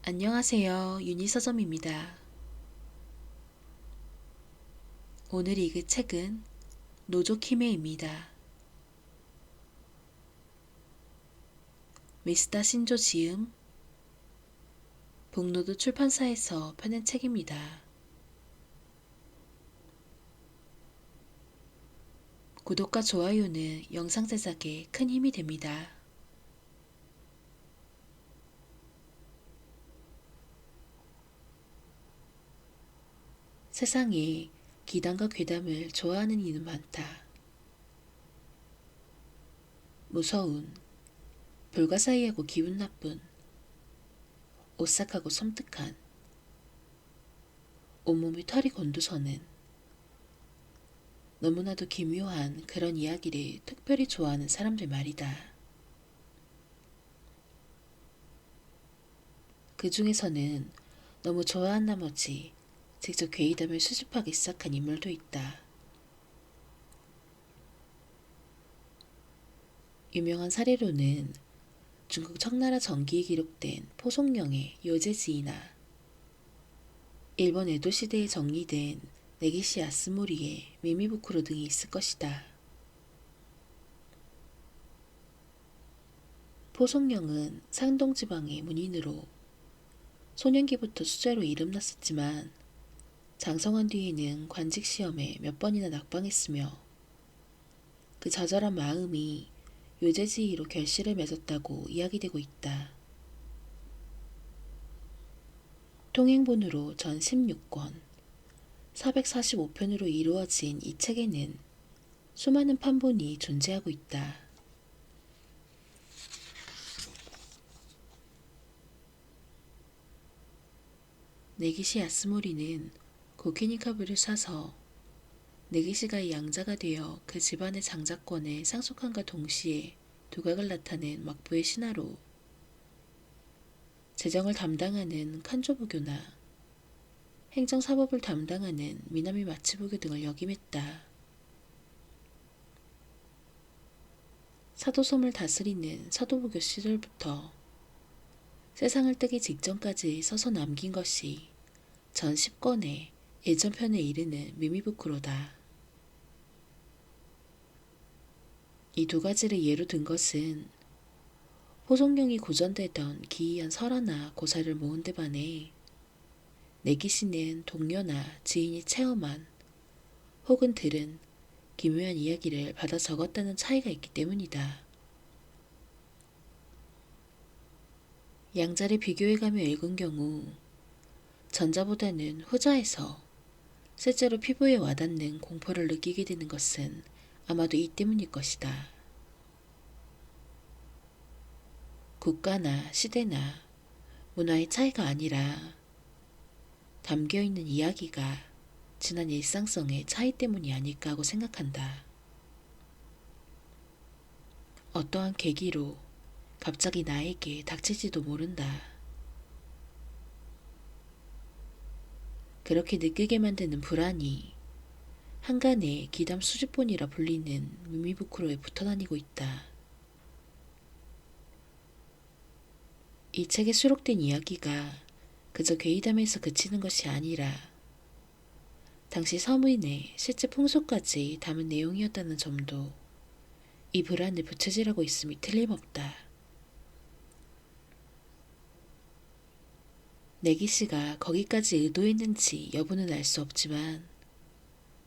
안녕하세요. 유니서점입니다. 오늘 읽을 책은 노조키메입니다. 미스터 신조 지음, 북노도 출판사에서 펴낸 책입니다. 구독과 좋아요는 영상 제작에 큰 힘이 됩니다. 세상에 기담과 괴담을 좋아하는 이는 많다. 무서운, 불가사의하고 기분 나쁜, 오싹하고 섬뜩한, 온몸이 털이 곤두서는 너무나도 기묘한 그런 이야기를 특별히 좋아하는 사람들 말이다. 그 중에서는 너무 좋아한 나머지 직접 괴이담을 수집하기 시작한 인물도 있다. 유명한 사례로는 중국 청나라 전기에 기록된 포송령의 요제지이나 일본 에도 시대에 정리된 네기시 야스모리의 미미부쿠로 등이 있을 것이다. 포송령은 상동 지방의 문인으로 소년기부터 수재로 이름났었지만 장성한 뒤에는 관직 시험에 몇 번이나 낙방했으며 그 좌절한 마음이 요제지의로 결실을 맺었다고 이야기되고 있다. 통행본으로 전 16권, 445편으로 이루어진 이 책에는 수많은 판본이 존재하고 있다. 네기시 야스모리는 고키니카부를 사서 네기시가 양자가 되어 그 집안의 장자권에 상속함과 동시에 두각을 나타낸 막부의 신하로 재정을 담당하는 칸조부교나 행정사법을 담당하는 미나미 마치부교 등을 역임했다. 사도섬을 다스리는 사도부교 시절부터 세상을 뜨기 직전까지 써서 남긴 것이 전 10권의 예전편에 이르는 미미부쿠로다. 이 두 가지를 예로 든 것은 호송령이 고전되던 기이한 설화나 고사를 모은 데 반해 내기시는 동료나 지인이 체험한 혹은 들은 기묘한 이야기를 받아 적었다는 차이가 있기 때문이다. 양자를 비교해가며 읽은 경우 전자보다는 후자에서 실제로 피부에 와닿는 공포를 느끼게 되는 것은 아마도 이 때문일 것이다. 국가나 시대나 문화의 차이가 아니라 담겨있는 이야기가 지난 일상성의 차이 때문이 아닐까 하고 생각한다. 어떠한 계기로 갑자기 나에게 닥칠지도 모른다. 그렇게 느끼게 만드는 불안이 한간의 기담 수집본이라 불리는 미미부쿠로에 붙어다니고 있다. 이 책에 수록된 이야기가 그저 괴이담에서 그치는 것이 아니라 당시 서민의 실제 풍속까지 담은 내용이었다는 점도 이 불안을 부채질하고 있음이 틀림없다. 내기씨가 거기까지 의도했는지 여부는 알 수 없지만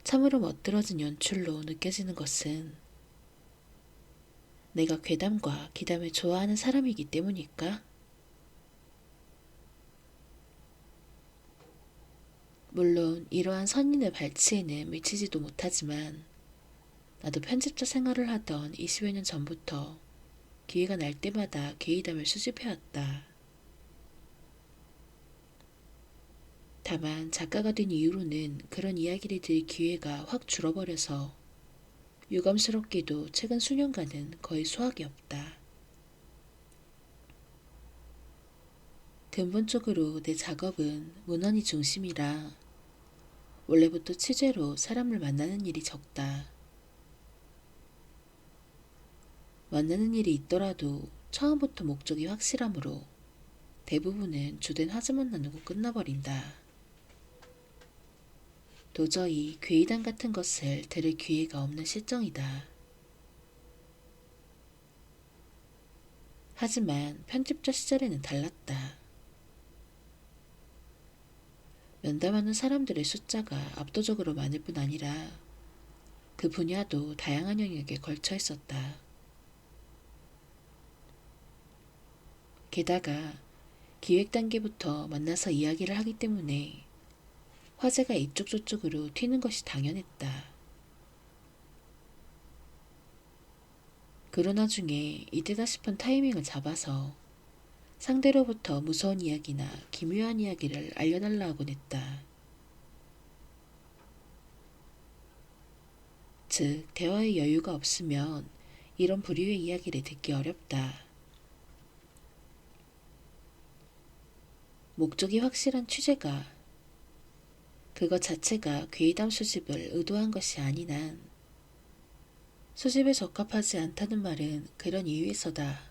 참으로 멋들어진 연출로 느껴지는 것은 내가 괴담과 기담을 좋아하는 사람이기 때문일까? 물론 이러한 선인의 발치에는 미치지도 못하지만 나도 편집자 생활을 하던 20여 년 전부터 기회가 날 때마다 괴이담을 수집해왔다. 다만 작가가 된 이후로는 그런 이야기를 들을 기회가 확 줄어버려서 유감스럽게도 최근 수년간은 거의 수확이 없다. 근본적으로 내 작업은 문헌이 중심이라 원래부터 취재로 사람을 만나는 일이 적다. 만나는 일이 있더라도 처음부터 목적이 확실하므로 대부분은 주된 화제만 나누고 끝나버린다. 도저히 괴이담 같은 것을 들을 기회가 없는 실정이다. 하지만 편집자 시절에는 달랐다. 면담하는 사람들의 숫자가 압도적으로 많을 뿐 아니라 그 분야도 다양한 영역에 걸쳐 있었다. 게다가 기획 단계부터 만나서 이야기를 하기 때문에 화제가 이쪽 저쪽으로 튀는 것이 당연했다. 그러나 중에 이때다 싶은 타이밍을 잡아서 상대로부터 무서운 이야기나 기묘한 이야기를 알려달라 하곤 했다. 즉, 대화의 여유가 없으면 이런 부류의 이야기를 듣기 어렵다. 목적이 확실한 취재가 그것 자체가 괴이담 수집을 의도한 것이 아닌 한 수집에 적합하지 않다는 말은 그런 이유에서다.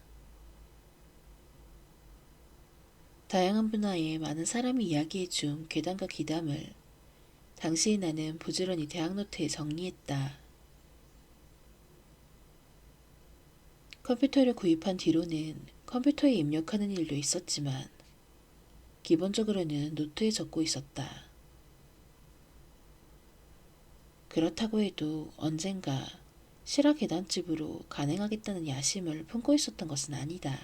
다양한 분야의 많은 사람이 이야기해준 괴담과 기담을 당시에 나는 부지런히 대학노트에 정리했다. 컴퓨터를 구입한 뒤로는 컴퓨터에 입력하는 일도 있었지만 기본적으로는 노트에 적고 있었다. 그렇다고 해도 언젠가 실화 계단집으로 간행하겠다는 야심을 품고 있었던 것은 아니다.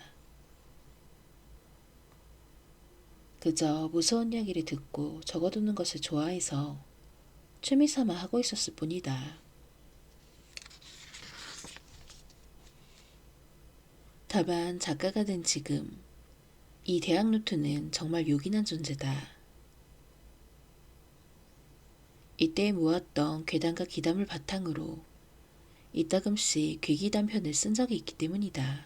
그저 무서운 이야기를 듣고 적어두는 것을 좋아해서 취미삼아 하고 있었을 뿐이다. 다만 작가가 된 지금 이 대학 노트는 정말 요긴한 존재다. 이때 모았던 괴담과 기담을 바탕으로 이따금씩 괴기담편을 쓴 적이 있기 때문이다.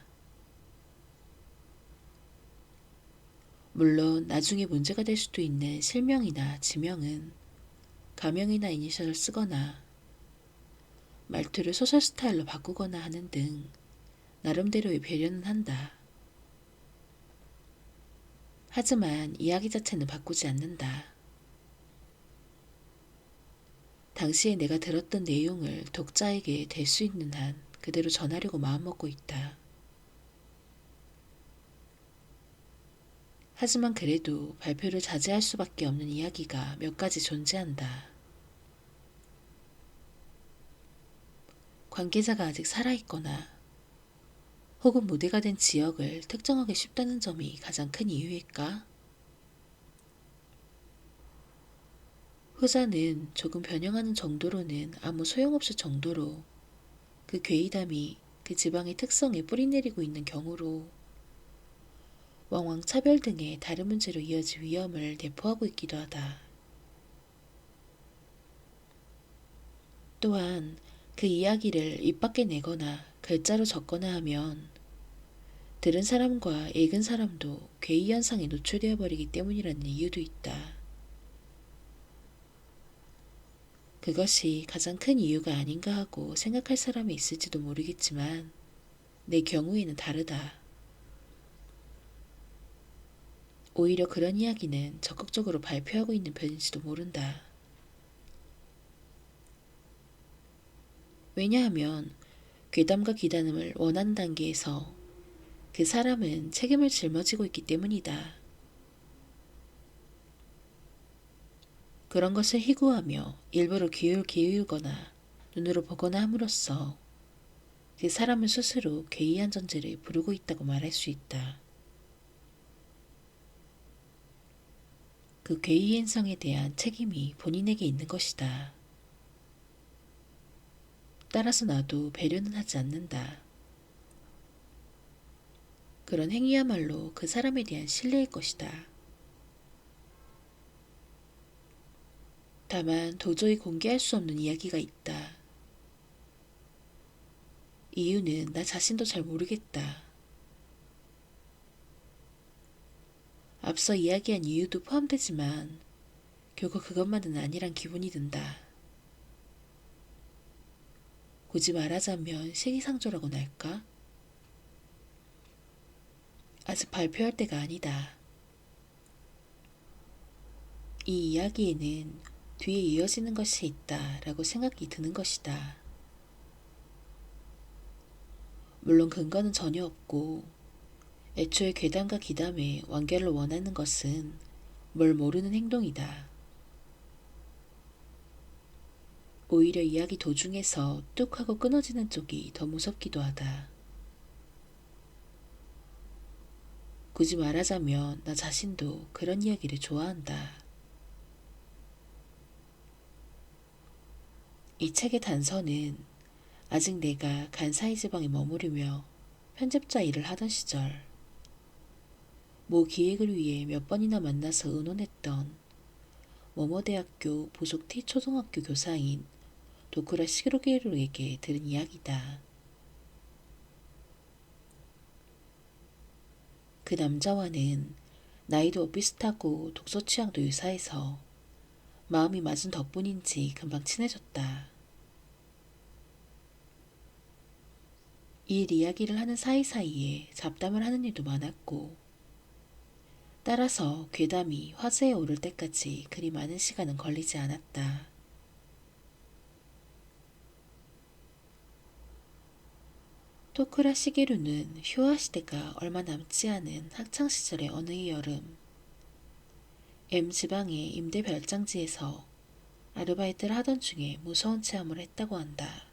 물론 나중에 문제가 될 수도 있는 실명이나 지명은 가명이나 이니셜을 쓰거나 말투를 소설 스타일로 바꾸거나 하는 등 나름대로의 배려는 한다. 하지만 이야기 자체는 바꾸지 않는다. 당시에 내가 들었던 내용을 독자에게 될 수 있는 한 그대로 전하려고 마음먹고 있다. 하지만 그래도 발표를 자제할 수밖에 없는 이야기가 몇 가지 존재한다. 관계자가 아직 살아있거나 혹은 무대가 된 지역을 특정하기 쉽다는 점이 가장 큰 이유일까? 후자는 조금 변형하는 정도로는 아무 소용없을 정도로 그 괴이담이 그 지방의 특성에 뿌리내리고 있는 경우로 왕왕 차별 등의 다른 문제로 이어질 위험을 내포하고 있기도 하다. 또한 그 이야기를 입 밖에 내거나 글자로 적거나 하면 들은 사람과 읽은 사람도 괴이 현상에 노출되어 버리기 때문이라는 이유도 있다. 그것이 가장 큰 이유가 아닌가 하고 생각할 사람이 있을지도 모르겠지만 내 경우에는 다르다. 오히려 그런 이야기는 적극적으로 발표하고 있는 편인지도 모른다. 왜냐하면 괴담과 기담을 원하는 단계에서 그 사람은 책임을 짊어지고 있기 때문이다. 그런 것을 희구하며 일부러 귀를 기울거나 눈으로 보거나 함으로써 그 사람은 스스로 괴이한 존재를 부르고 있다고 말할 수 있다. 그 괴이 행성에 대한 책임이 본인에게 있는 것이다. 따라서 나도 배려는 하지 않는다. 그런 행위야말로 그 사람에 대한 신뢰일 것이다. 다만 도저히 공개할 수 없는 이야기가 있다. 이유는 나 자신도 잘 모르겠다. 앞서 이야기한 이유도 포함되지만 결국 그것만은 아니란 기분이 든다. 굳이 말하자면 시기상조라고나 할까? 아직 발표할 때가 아니다. 이 이야기에는 뒤에 이어지는 것이 있다라고 생각이 드는 것이다. 물론 근거는 전혀 없고 애초에 괴담과 기담의 완결을 원하는 것은 뭘 모르는 행동이다. 오히려 이야기 도중에서 뚝 하고 끊어지는 쪽이 더 무섭기도 하다. 굳이 말하자면 나 자신도 그런 이야기를 좋아한다. 이 책의 단서는 아직 내가 간사이 지방에 머무르며 편집자 일을 하던 시절 모 기획을 위해 몇 번이나 만나서 의논했던 모모대학교 부속 T초등학교 교사인 도쿠라 시로게루에게 들은 이야기다. 그 남자와는 나이도 비슷하고 독서 취향도 유사해서 마음이 맞은 덕분인지 금방 친해졌다. 일 이야기를 하는 사이사이에 잡담을 하는 일도 많았고 따라서 괴담이 화제에 오를 때까지 그리 많은 시간은 걸리지 않았다. 토쿠라 시게루는 휴화 시대가 얼마 남지 않은 학창시절의 어느 해 여름 M지방의 임대 별장지에서 아르바이트를 하던 중에 무서운 체험을 했다고 한다.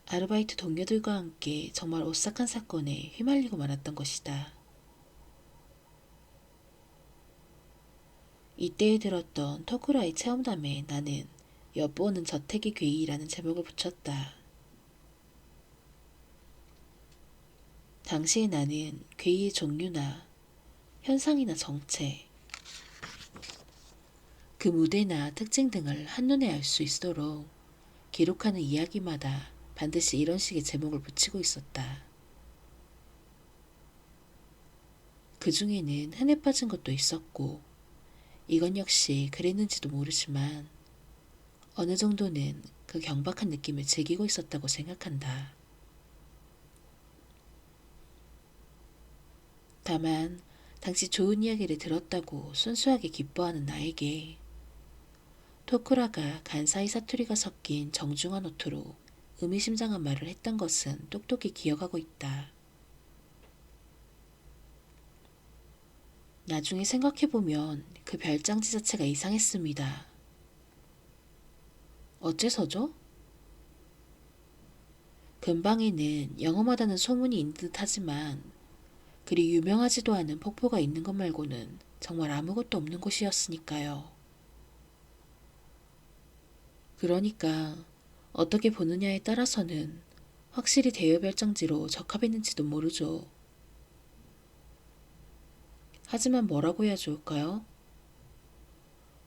아르바이트 동료들과 함께 정말 오싹한 사건에 휘말리고 말았던 것이다. 이때에 들었던 토쿠라의 체험담에 나는 엿보는 저택의 괴이라는 제목을 붙였다. 당시에 나는 괴이의 종류나 현상이나 정체, 그 무대나 특징 등을 한눈에 알 수 있도록 기록하는 이야기마다 반드시 이런 식의 제목을 붙이고 있었다. 그 중에는 흔해 빠진 것도 있었고 이건 역시 그랬는지도 모르지만 어느 정도는 그 경박한 느낌을 즐기고 있었다고 생각한다. 다만 당시 좋은 이야기를 들었다고 순수하게 기뻐하는 나에게 토쿠라가 간사이 사투리가 섞인 정중한 어투로 의미심장한 말을 했던 것은 똑똑히 기억하고 있다. 나중에 생각해보면 그 별장지 자체가 이상했습니다. 어째서죠? 근방에는 영험하다는 소문이 있는 듯 하지만 그리 유명하지도 않은 폭포가 있는 것 말고는 정말 아무것도 없는 곳이었으니까요. 그러니까 어떻게 보느냐에 따라서는 확실히 대여별장지로 적합했는지도 모르죠. 하지만 뭐라고 해야 좋을까요?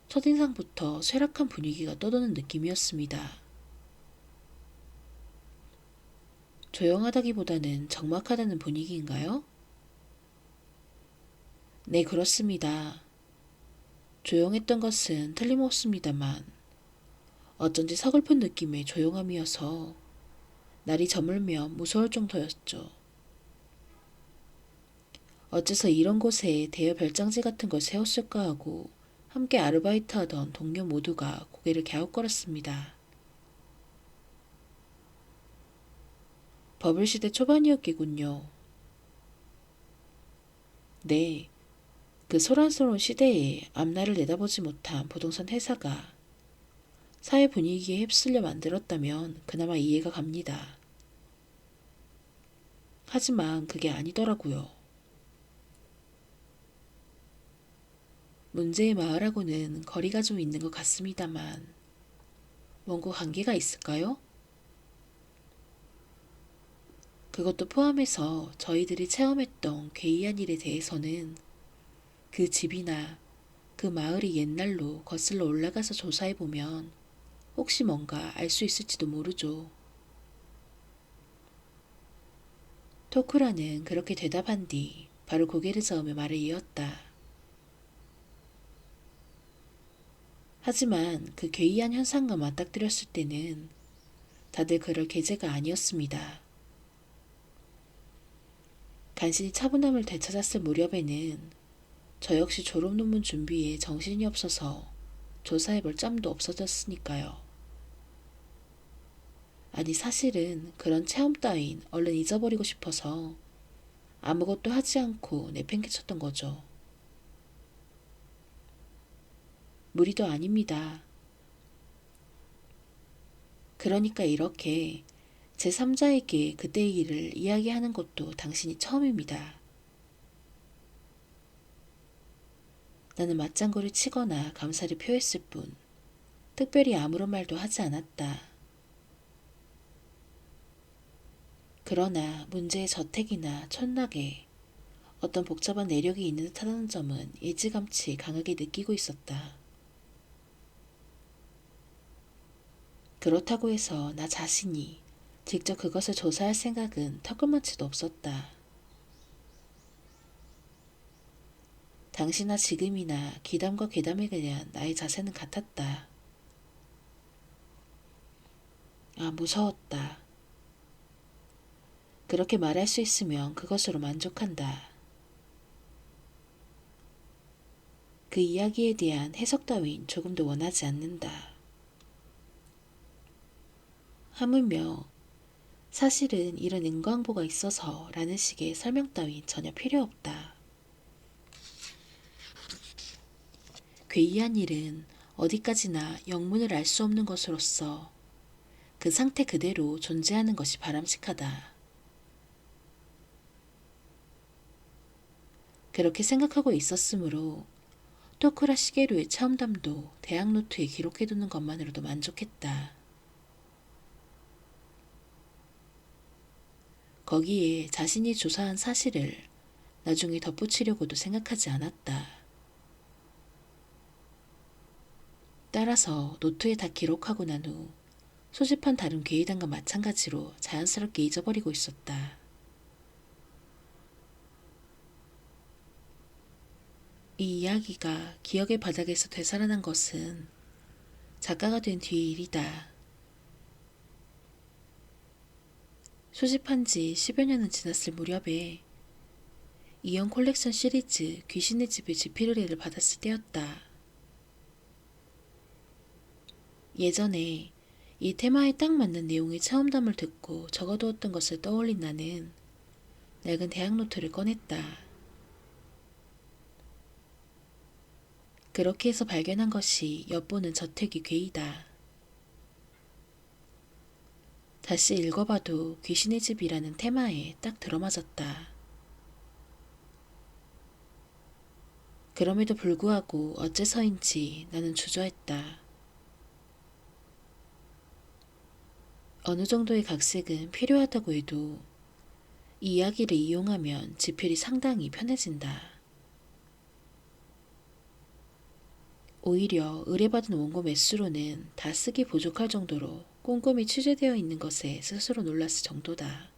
첫인상부터 쇠락한 분위기가 떠도는 느낌이었습니다. 조용하다기보다는 적막하다는 분위기인가요? 네, 그렇습니다. 조용했던 것은 틀림없습니다만 어쩐지 서글픈 느낌의 조용함이어서 날이 저물면 무서울 정도였죠. 어째서 이런 곳에 대여 별장지 같은 걸 세웠을까 하고 함께 아르바이트하던 동료 모두가 고개를 갸웃거렸습니다. 버블시대 초반이었기군요. 네, 그 소란스러운 시대에 앞날을 내다보지 못한 부동산 회사가 사회 분위기에 휩쓸려 만들었다면 그나마 이해가 갑니다. 하지만 그게 아니더라고요. 문제의 마을하고는 거리가 좀 있는 것 같습니다만 뭔가 관계가 있을까요? 그것도 포함해서 저희들이 체험했던 괴이한 일에 대해서는 그 집이나 그 마을이 옛날로 거슬러 올라가서 조사해보면 혹시 뭔가 알 수 있을지도 모르죠. 토쿠라는 그렇게 대답한 뒤 바로 고개를 저으며 말을 이었다. 하지만 그 괴이한 현상과 맞닥뜨렸을 때는 다들 그럴 계제가 아니었습니다. 간신히 차분함을 되찾았을 무렵에는 저 역시 졸업 논문 준비에 정신이 없어서 조사해볼 짬도 없어졌으니까요. 아니 사실은 그런 체험 따윈 얼른 잊어버리고 싶어서 아무것도 하지 않고 내팽개쳤던 거죠. 무리도 아닙니다. 그러니까 이렇게 제3자에게 그때의 일을 이야기하는 것도 당신이 처음입니다. 나는 맞장구를 치거나 감사를 표했을 뿐 특별히 아무런 말도 하지 않았다. 그러나 문제의 저택이나 촌락에 어떤 복잡한 내력이 있는 듯하다는 점은 일찌감치 강하게 느끼고 있었다. 그렇다고 해서 나 자신이 직접 그것을 조사할 생각은 터끌만치도 없었다. 당시나 지금이나 기담과 괴담에 대한 나의 자세는 같았다. 아, 무서웠다. 그렇게 말할 수 있으면 그것으로 만족한다. 그 이야기에 대한 해석 따윈 조금도 원하지 않는다. 하물며 사실은 이런 인과응보가 있어서 라는 식의 설명 따윈 전혀 필요 없다. 괴이한 일은 어디까지나 영문을 알 수 없는 것으로서 그 상태 그대로 존재하는 것이 바람직하다. 그렇게 생각하고 있었으므로 토쿠라 시게루의 체험담도 대학 노트에 기록해두는 것만으로도 만족했다. 거기에 자신이 조사한 사실을 나중에 덧붙이려고도 생각하지 않았다. 따라서 노트에 다 기록하고 난 후 소집한 다른 괴이담과 마찬가지로 자연스럽게 잊어버리고 있었다. 이 이야기가 기억의 바닥에서 되살아난 것은 작가가 된 뒤의 일이다. 소집한 지 10여 년은 지났을 무렵에 이연 콜렉션 시리즈 귀신의 집의 지필의뢰를 받았을 때였다. 예전에 이 테마에 딱 맞는 내용의 체험담을 듣고 적어두었던 것을 떠올린 나는 낡은 대학 노트를 꺼냈다. 그렇게 해서 발견한 것이 엿보는 저택의 괴이다. 다시 읽어봐도 귀신의 집이라는 테마에 딱 들어맞았다. 그럼에도 불구하고 어째서인지 나는 주저했다. 어느 정도의 각색은 필요하다고 해도 이 이야기를 이용하면 지필이 상당히 편해진다. 오히려 의뢰받은 원고 매수로는 다 쓰기 부족할 정도로 꼼꼼히 취재되어 있는 것에 스스로 놀랐을 정도다.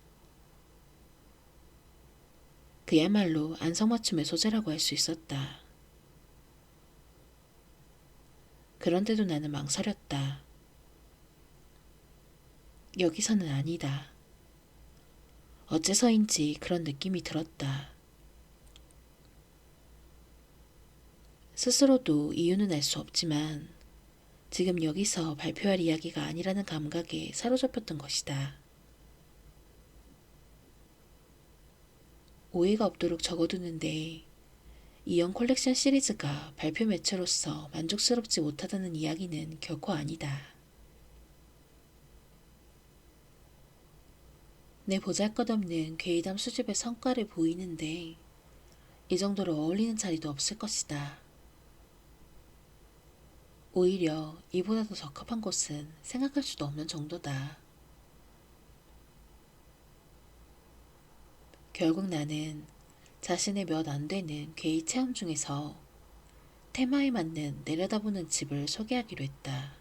그야말로 안성맞춤의 소재라고 할 수 있었다. 그런데도 나는 망설였다. 여기서는 아니다. 어째서인지 그런 느낌이 들었다. 스스로도 이유는 알 수 없지만 지금 여기서 발표할 이야기가 아니라는 감각에 사로잡혔던 것이다. 오해가 없도록 적어두는데 이연 콜렉션 시리즈가 발표 매체로서 만족스럽지 못하다는 이야기는 결코 아니다. 내 보잘것없는 괴이담 수집의 성과를 보이는데 이 정도로 어울리는 자리도 없을 것이다. 오히려 이보다 더 적합한 곳은 생각할 수도 없는 정도다. 결국 나는 자신의 몇 안 되는 괴이 체험 중에서 테마에 맞는 내려다보는 집을 소개하기로 했다.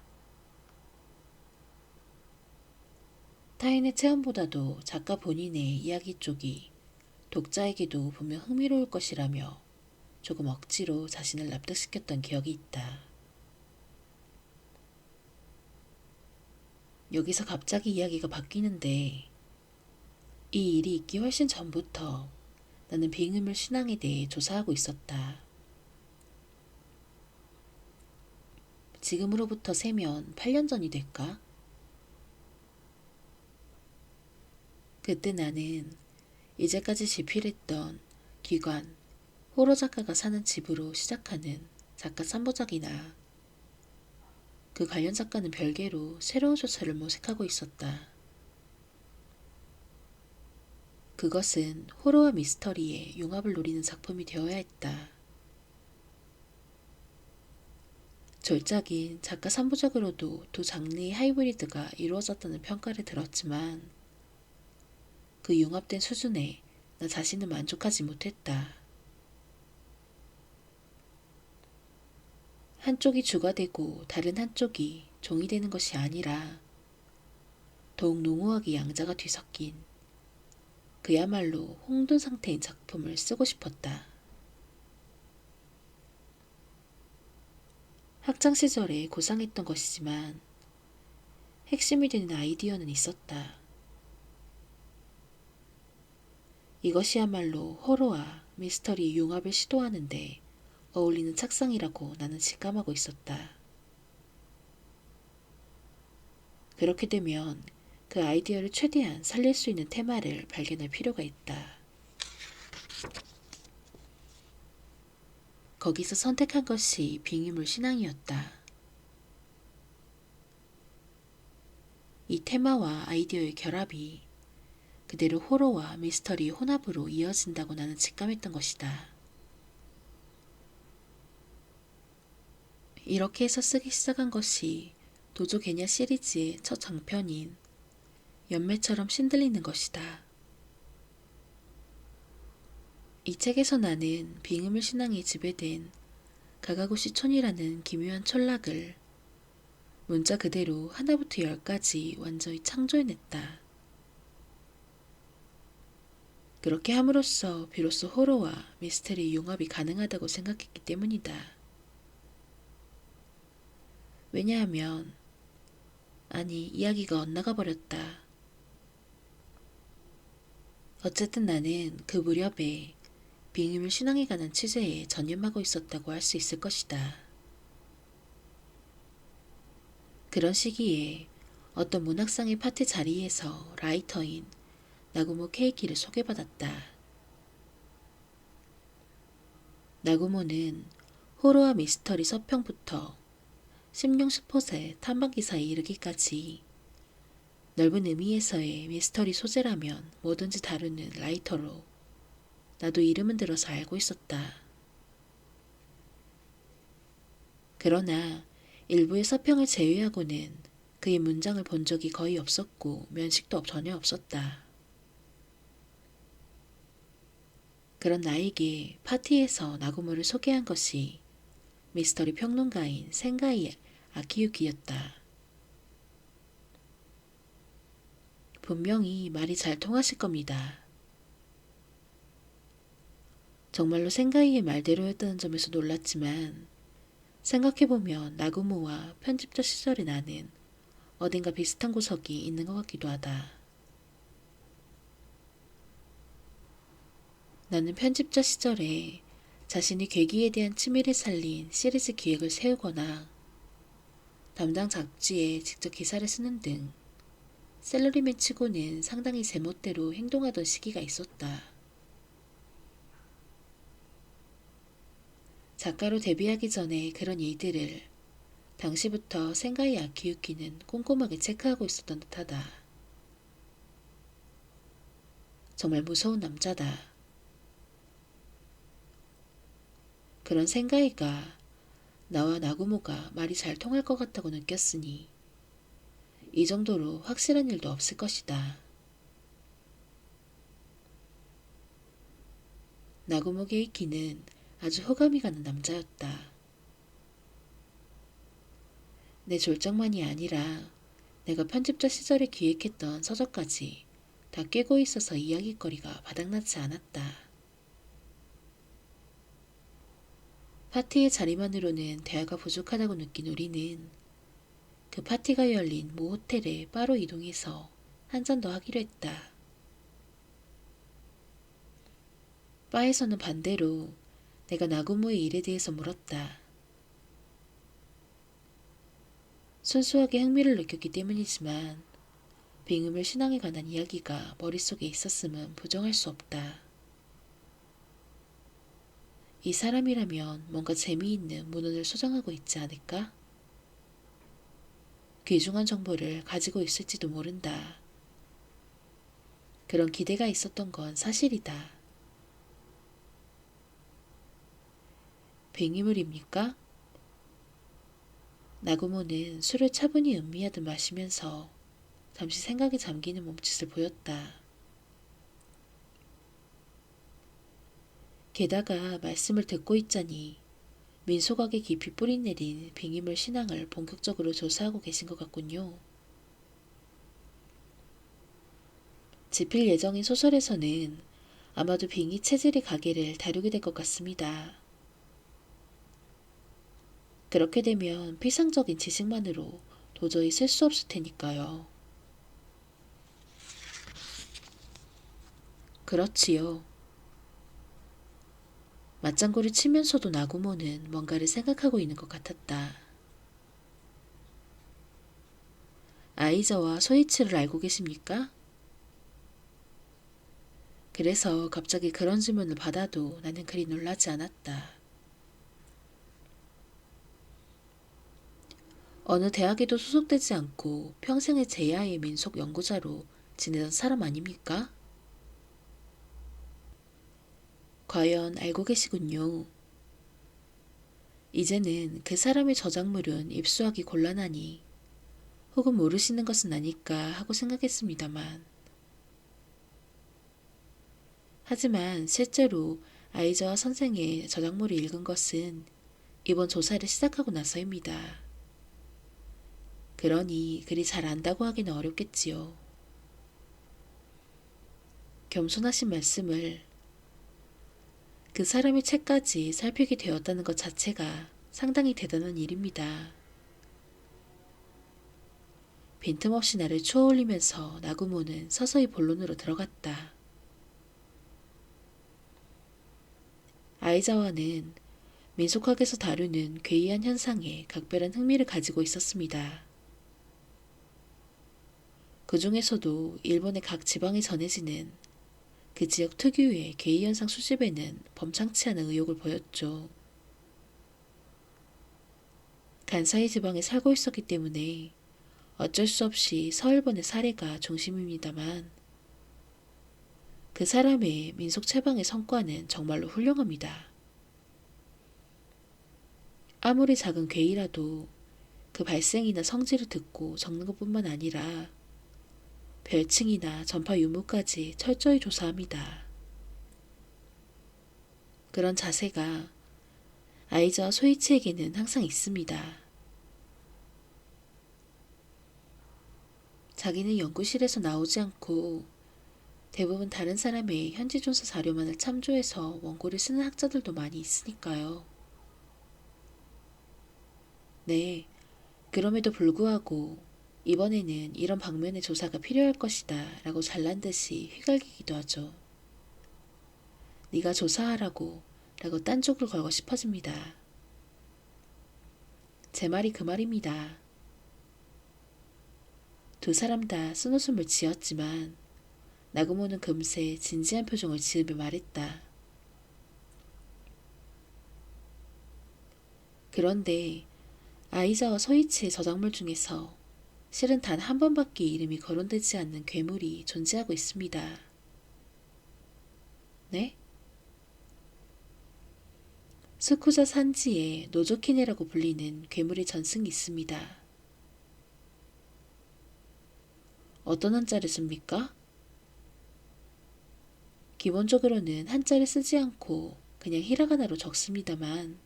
타인의 체험보다도 작가 본인의 이야기 쪽이 독자에게도 분명 흥미로울 것이라며 조금 억지로 자신을 납득시켰던 기억이 있다. 여기서 갑자기 이야기가 바뀌는데 이 일이 있기 훨씬 전부터 나는 빙의물 신앙에 대해 조사하고 있었다. 지금으로부터 세면 8년 전이 될까? 그때 나는 이제까지 집필했던 기관, 호러 작가가 사는 집으로 시작하는 작가 3부작이나 그 관련 작가는 별개로 새로운 조차를 모색하고 있었다. 그것은 호러와 미스터리의 융합을 노리는 작품이 되어야 했다. 졸작인 작가 3부작으로도 두 장르의 하이브리드가 이루어졌다는 평가를 들었지만 그 융합된 수준에 나 자신은 만족하지 못했다. 한쪽이 주가 되고 다른 한쪽이 종이 되는 것이 아니라 더욱 농후하게 양자가 뒤섞인 그야말로 홍돈 상태인 작품을 쓰고 싶었다. 학창시절에 고상했던 것이지만 핵심이 되는 아이디어는 있었다. 이것이야말로 호러와 미스터리의 융합을 시도하는데 어울리는 착상이라고 나는 직감하고 있었다. 그렇게 되면 그 아이디어를 최대한 살릴 수 있는 테마를 발견할 필요가 있다. 거기서 선택한 것이 빙의물 신앙이었다. 이 테마와 아이디어의 결합이 그대로 호러와 미스터리의 혼합으로 이어진다고 나는 직감했던 것이다. 이렇게 해서 쓰기 시작한 것이 도조 개냐 시리즈의 첫 장편인 연매처럼 신들리는 것이다. 이 책에서 나는 빙의물 신앙에 지배된 가가구시촌이라는 기묘한 촌락을 문자 그대로 하나부터 열까지 완전히 창조해냈다. 그렇게 함으로써 비로소 호러와 미스터리의 융합이 가능하다고 생각했기 때문이다. 왜냐하면 이야기가 엇나가 버렸다. 어쨌든 나는 그 무렵에 빙의물 신앙에 관한 취재에 전념하고 있었다고 할 수 있을 것이다. 그런 시기에 어떤 문학상의 파티 자리에서 라이터인 나구모 케이키를 소개받았다. 나구모는 호러와 미스터리 서평부터 심령 슈퍼세 탐방기사에 이르기까지 넓은 의미에서의 미스터리 소재라면 뭐든지 다루는 라이터로 나도 이름은 들어서 알고 있었다. 그러나 일부의 서평을 제외하고는 그의 문장을 본 적이 거의 없었고 면식도 전혀 없었다. 그런 나에게 파티에서 나구모를 소개한 것이 미스터리 평론가인 센가이 아키유키였다. 분명히 말이 잘 통하실 겁니다. 정말로 센가이의 말대로였다는 점에서 놀랐지만 생각해보면 나구모와 편집자 시절의 나는 어딘가 비슷한 구석이 있는 것 같기도 하다. 나는 편집자 시절에 자신이 괴기에 대한 취미를 살린 시리즈 기획을 세우거나 담당 잡지에 직접 기사를 쓰는 등 셀러리맨 치고는 상당히 제멋대로 행동하던 시기가 있었다. 작가로 데뷔하기 전에 그런 일들을 당시부터 센가이 아키유키는 꼼꼼하게 체크하고 있었던 듯하다. 정말 무서운 남자다. 그런 센가이가 나와 나구모가 말이 잘 통할 것 같다고 느꼈으니 이 정도로 확실한 일도 없을 것이다. 나구모 게이키는 아주 호감이 가는 남자였다. 내 졸작만이 아니라 내가 편집자 시절에 기획했던 서적까지 다 꿰고 있어서 이야깃거리가 바닥나지 않았다. 파티의 자리만으로는 대화가 부족하다고 느낀 우리는 그 파티가 열린 모 호텔에 바로 이동해서 한 잔 더 하기로 했다. 바에서는 반대로 내가 나구모의 일에 대해서 물었다. 순수하게 흥미를 느꼈기 때문이지만 빙음을 신앙에 관한 이야기가 머릿속에 있었음은 부정할 수 없다. 이 사람이라면 뭔가 재미있는 문헌을 소장하고 있지 않을까? 귀중한 정보를 가지고 있을지도 모른다. 그런 기대가 있었던 건 사실이다. 빙의물입니까? 나고모는 술을 차분히 음미하듯 마시면서 잠시 생각에 잠기는 몸짓을 보였다. 게다가 말씀을 듣고 있자니 민소각에 깊이 뿌리내린 빙의물 신앙을 본격적으로 조사하고 계신 것 같군요. 집필 예정인 소설에서는 아마도 빙의 체질의 가게를 다루게 될 것 같습니다. 그렇게 되면 피상적인 지식만으로 도저히 쓸 수 없을 테니까요. 그렇지요. 맞장구를 치면서도 나구모는 뭔가를 생각하고 있는 것 같았다. 아이자와 소이치를 알고 계십니까? 그래서 갑자기 그런 질문을 받아도 나는 그리 놀라지 않았다. 어느 대학에도 소속되지 않고 평생을 제야의 민속 연구자로 지내던 사람 아닙니까? 과연 알고 계시군요. 이제는 그 사람의 저작물은 입수하기 곤란하니 혹은 모르시는 것은 아닐까 하고 생각했습니다만 하지만 실제로 아이자와 선생의 저작물을 읽은 것은 이번 조사를 시작하고 나서입니다. 그러니 그리 잘 안다고 하기는 어렵겠지요. 겸손하신 말씀을 그 사람의 책까지 살피게 되었다는 것 자체가 상당히 대단한 일입니다. 빈틈없이 나를 추어올리면서 나구모는 서서히 본론으로 들어갔다. 아이자와는 민속학에서 다루는 괴이한 현상에 각별한 흥미를 가지고 있었습니다. 그 중에서도 일본의 각 지방에 전해지는 그 지역 특유의 괴이현상 수집에는 범상치 않은 의욕을 보였죠. 간사이 지방에 살고 있었기 때문에 어쩔 수 없이 서일본의 사례가 중심입니다만 그 사람의 민속 채방의 성과는 정말로 훌륭합니다. 아무리 작은 괴이라도 그 발생이나 성질을 듣고 적는 것뿐만 아니라 별칭이나 전파 유무까지 철저히 조사합니다. 그런 자세가 아이자와 소이치에게는 항상 있습니다. 자기는 연구실에서 나오지 않고 대부분 다른 사람의 현지 조사 자료만을 참조해서 원고를 쓰는 학자들도 많이 있으니까요. 네, 그럼에도 불구하고 이번에는 이런 방면의 조사가 필요할 것이다 라고 잘난 듯이 휘갈기기도 하죠. 네가 조사하라고 라고 딴쪽을 걸고 싶어집니다. 제 말이 그 말입니다. 두 사람 다 쓴웃음을 지었지만 나그모는 금세 진지한 표정을 지으며 말했다. 그런데 아이자와 서이치의 저작물 중에서 실은 단 한 번밖에 이름이 거론되지 않는 괴물이 존재하고 있습니다. 네? 스쿠자 산지에 노조키네라고 불리는 괴물의 전승이 있습니다. 어떤 한자를 씁니까? 기본적으로는 한자를 쓰지 않고 그냥 히라가나로 적습니다만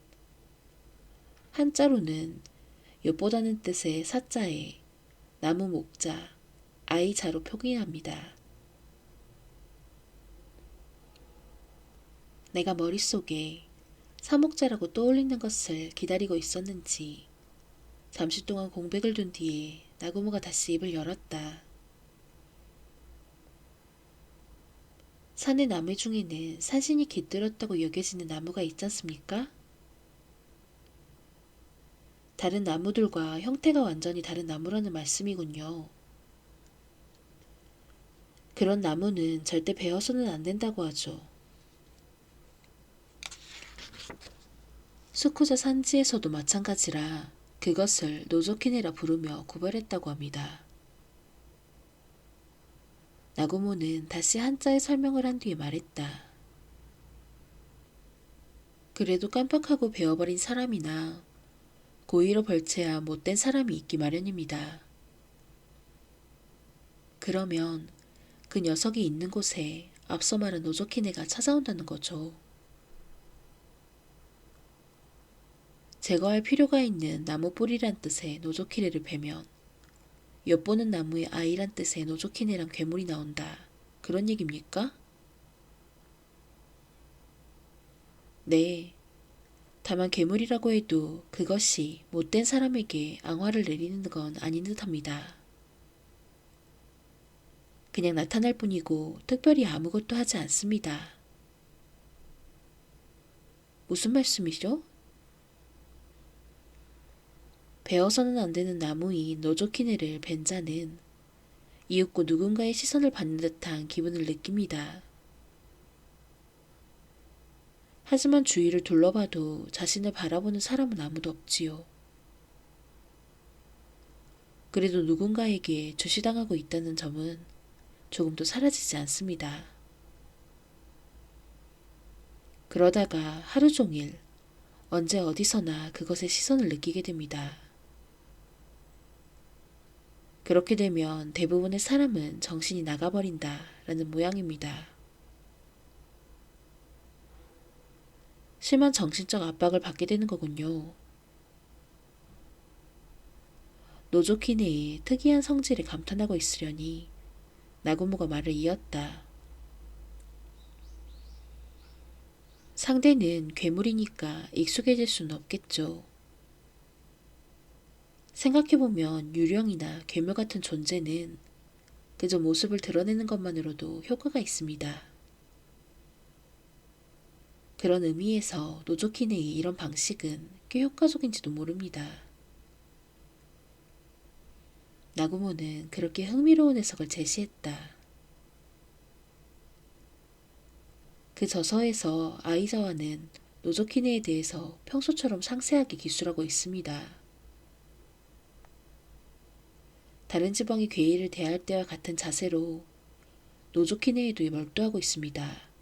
한자로는 엿보다는 뜻의 사자에 나무 목자, 아이자로 표기합니다. 내가 머릿속에 사목자라고 떠올리는 것을 기다리고 있었는지 잠시 동안 공백을 둔 뒤에 나고모가 다시 입을 열었다. 산의 나무 중에는 산신이 깃들었다고 여겨지는 나무가 있지 않습니까? 다른 나무들과 형태가 완전히 다른 나무라는 말씀이군요. 그런 나무는 절대 베어서는 안 된다고 하죠. 스쿠자 산지에서도 마찬가지라 그것을 노조키네라 부르며 구별했다고 합니다. 나고모는 다시 한자의 설명을 한 뒤에 말했다. 그래도 깜빡하고 베어버린 사람이나 고의로 벌채야 못된 사람이 있기 마련입니다. 그러면 그 녀석이 있는 곳에 앞서 말한 노조키네가 찾아온다는 거죠. 제거할 필요가 있는 나무 뿌리란 뜻의 노조키네를 베면 엿보는 나무의 아이란 뜻의 노조키네랑 괴물이 나온다. 그런 얘기입니까? 네. 다만 괴물이라고 해도 그것이 못된 사람에게 앙화를 내리는 건 아닌 듯합니다. 그냥 나타날 뿐이고 특별히 아무것도 하지 않습니다. 무슨 말씀이죠? 베어서는 안 되는 나무인 노조키네를 벤 자는 이윽고 누군가의 시선을 받는 듯한 기분을 느낍니다. 하지만 주위를 둘러봐도 자신을 바라보는 사람은 아무도 없지요. 그래도 누군가에게 주시당하고 있다는 점은 조금도 사라지지 않습니다. 그러다가 하루 종일 언제 어디서나 그것의 시선을 느끼게 됩니다. 그렇게 되면 대부분의 사람은 정신이 나가버린다 라는 모양입니다. 심한 정신적 압박을 받게 되는 거군요. 노조키네의 특이한 성질에 감탄하고 있으려니 나고모가 말을 이었다. 상대는 괴물이니까 익숙해질 수는 없겠죠. 생각해보면 유령이나 괴물 같은 존재는 그저 모습을 드러내는 것만으로도 효과가 있습니다. 그런 의미에서 노조키네의 이런 방식은 꽤 효과적인지도 모릅니다. 나고모는 그렇게 흥미로운 해석을 제시했다. 그 저서에서 아이자와는 노조키네에 대해서 평소처럼 상세하게 기술하고 있습니다. 다른 지방의 괴이를 대할 때와 같은 자세로 노조키네에도 몰두하고 있습니다.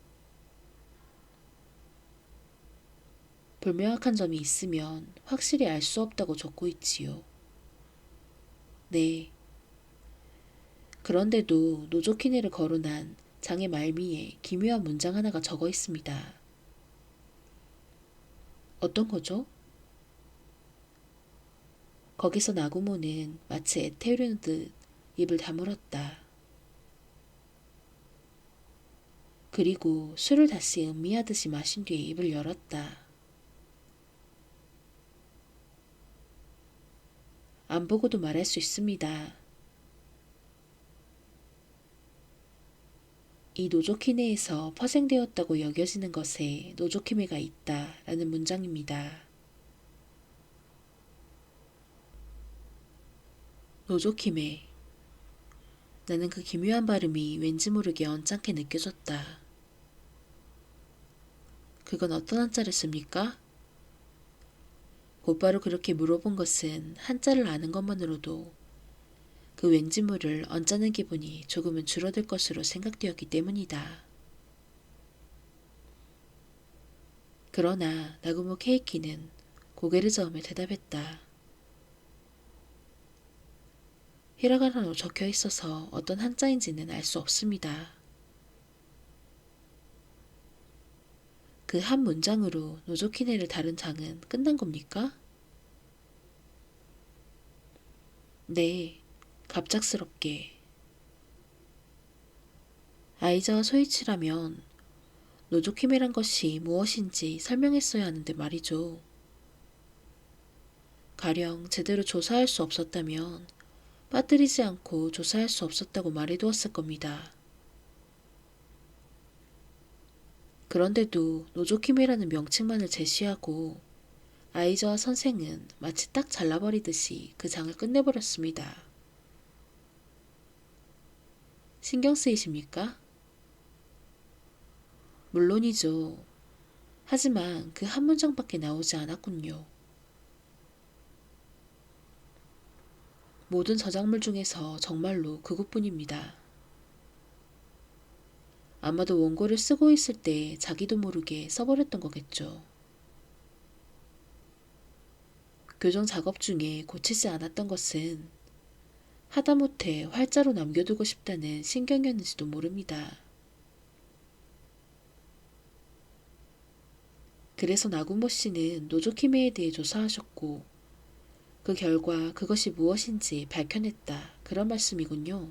불명확한 점이 있으면 확실히 알 수 없다고 적고 있지요. 네. 그런데도 노조키네를 거론한 장의 말미에 기묘한 문장 하나가 적어 있습니다. 어떤 거죠? 거기서 나고모는 마치 애태우려는 듯 입을 다물었다. 그리고 술을 다시 음미하듯이 마신 뒤에 입을 열었다. 안 보고도 말할 수 있습니다. 이 노조키네에서 파생되었다고 여겨지는 것에 노조키메가 있다 라는 문장입니다. 노조키메. 나는 그 기묘한 발음이 왠지 모르게 언짢게 느껴졌다. 그건 어떤 한자를 씁니까? 곧바로 그렇게 물어본 것은 한자를 아는 것만으로도 그 왠지 모를 언짢은 기분이 조금은 줄어들 것으로 생각되었기 때문이다. 그러나 나구모 케이키는 고개를 저으며 대답했다. 히라가나로 적혀 있어서 어떤 한자인지는 알 수 없습니다. 그 한 문장으로 노조키네를 다룬 장은 끝난 겁니까? 네, 갑작스럽게. 아이자와 소이치라면 노조키메란 것이 무엇인지 설명했어야 하는데 말이죠. 가령 제대로 조사할 수 없었다면 빠뜨리지 않고 조사할 수 없었다고 말해두었을 겁니다. 그런데도 노조키메라는 명칭만을 제시하고 아이저와 선생은 마치 딱 잘라버리듯이 그 장을 끝내버렸습니다. 신경 쓰이십니까? 물론이죠. 하지만 그 한 문장밖에 나오지 않았군요. 모든 저작물 중에서 정말로 그것뿐입니다. 아마도 원고를 쓰고 있을 때 자기도 모르게 써버렸던 거겠죠. 교정 작업 중에 고치지 않았던 것은 하다못해 활자로 남겨두고 싶다는 신경이었는지도 모릅니다. 그래서 나군모 씨는 노조키메에 대해 조사하셨고 그 결과 그것이 무엇인지 밝혀냈다. 그런 말씀이군요.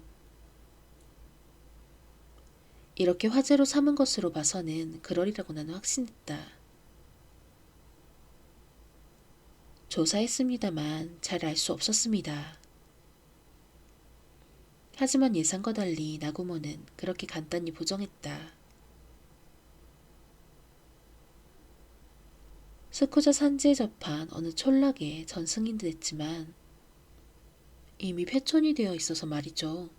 이렇게 화제로 삼은 것으로 봐서는 그러리라고 나는 확신했다. 조사했습니다만 잘 알 수 없었습니다. 하지만 예상과 달리 나구모는 그렇게 간단히 부정했다. 스쿠자 산지에 접한 어느 촌락의 전승인 듯 했지만 이미 폐촌이 되어 있어서 말이죠.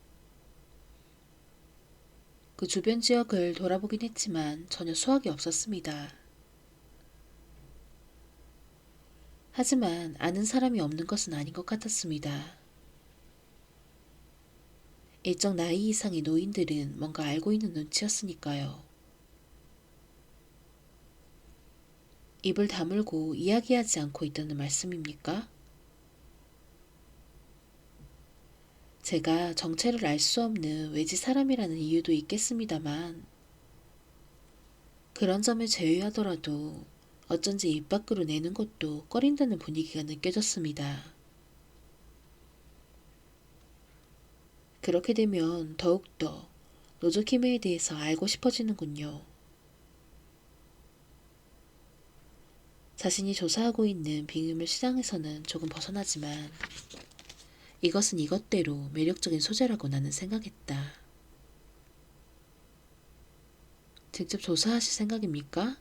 그 주변 지역을 돌아보긴 했지만 전혀 수확이 없었습니다. 하지만 아는 사람이 없는 것은 아닌 것 같았습니다. 일정 나이 이상의 노인들은 뭔가 알고 있는 눈치였으니까요. 입을 다물고 이야기하지 않고 있다는 말씀입니까? 제가 정체를 알 수 없는 외지 사람이라는 이유도 있겠습니다만 그런 점을 제외하더라도 어쩐지 입 밖으로 내는 것도 꺼린다는 분위기가 느껴졌습니다. 그렇게 되면 더욱더 노조키메에 대해서 알고 싶어지는군요. 자신이 조사하고 있는 빙의물 시장에서는 조금 벗어나지만 이것은 이것대로 매력적인 소재라고 나는 생각했다. 직접 조사하실 생각입니까?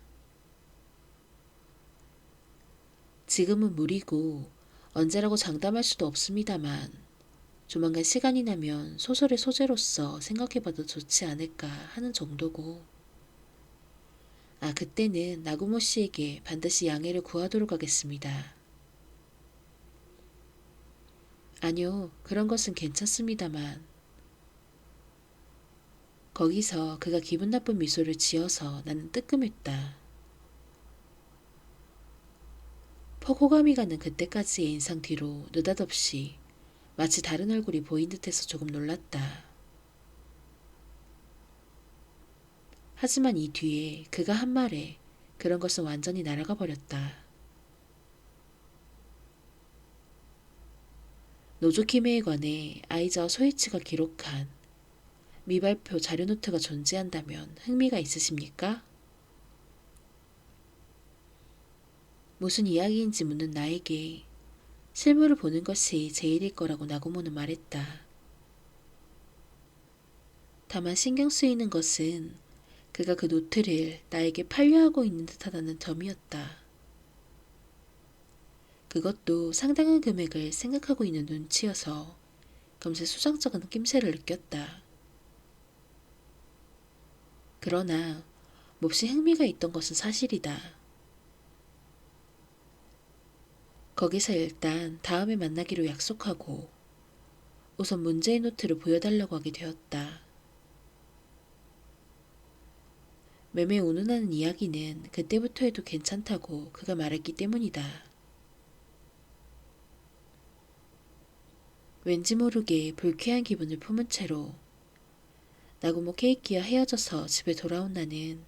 지금은 무리고 언제라고 장담할 수도 없습니다만 조만간 시간이 나면 소설의 소재로서 생각해봐도 좋지 않을까 하는 정도고 그때는 나구모 씨에게 반드시 양해를 구하도록 하겠습니다. 아니요, 그런 것은 괜찮습니다만 거기서 그가 기분 나쁜 미소를 지어서 나는 뜨끔했다. 퍽 호감이 가는 그때까지의 인상 뒤로 느닷없이 마치 다른 얼굴이 보인 듯해서 조금 놀랐다. 하지만 이 뒤에 그가 한 말에 그런 것은 완전히 날아가 버렸다. 노조키메에 관해 아이자와 소이치가 기록한 미발표 자료노트가 존재한다면 흥미가 있으십니까? 무슨 이야기인지 묻는 나에게 실물을 보는 것이 제일일 거라고 나고모는 말했다. 다만 신경 쓰이는 것은 그가 그 노트를 나에게 판례하고 있는 듯하다는 점이었다. 그것도 상당한 금액을 생각하고 있는 눈치여서 금세 수상쩍은 낌새를 느꼈다. 그러나 몹시 흥미가 있던 것은 사실이다. 거기서 일단 다음에 만나기로 약속하고 우선 문제의 노트를 보여달라고 하게 되었다. 매매 운운하는 이야기는 그때부터 해도 괜찮다고 그가 말했기 때문이다. 왠지 모르게 불쾌한 기분을 품은 채로 나구모 케이키와 헤어져서 집에 돌아온 나는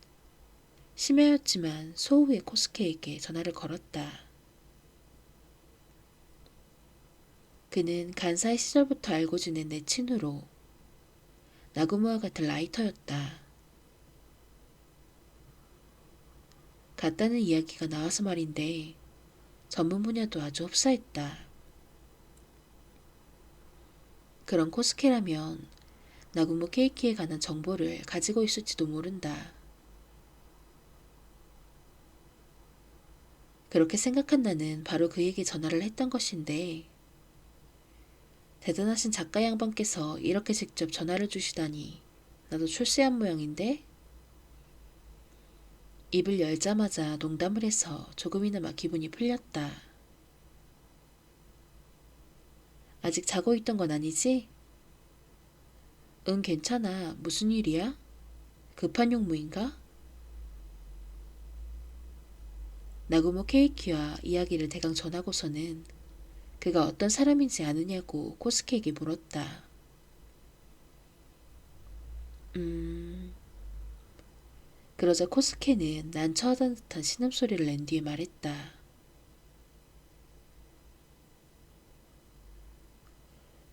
심야였지만 소우의 코스케에게 전화를 걸었다. 그는 간사의 시절부터 알고 지낸 내 친구로 나구모와 같은 라이터였다. 같다는 이야기가 나와서 말인데 전문 분야도 아주 흡사했다. 그런 코스케라면 나구모 케이키에 관한 정보를 가지고 있을지도 모른다. 그렇게 생각한 나는 바로 그에게 전화를 했던 것인데 대단하신 작가 양반께서 이렇게 직접 전화를 주시다니 나도 출세한 모양인데? 입을 열자마자 농담을 해서 조금이나마 기분이 풀렸다. 아직 자고 있던 건 아니지? 응, 괜찮아. 무슨 일이야? 급한 용무인가? 나구모 케이키와 이야기를 대강 전하고서는 그가 어떤 사람인지 아느냐고 코스케에게 물었다. 그러자 코스케는 난처하다는 듯한 신음소리를 낸 뒤에 말했다.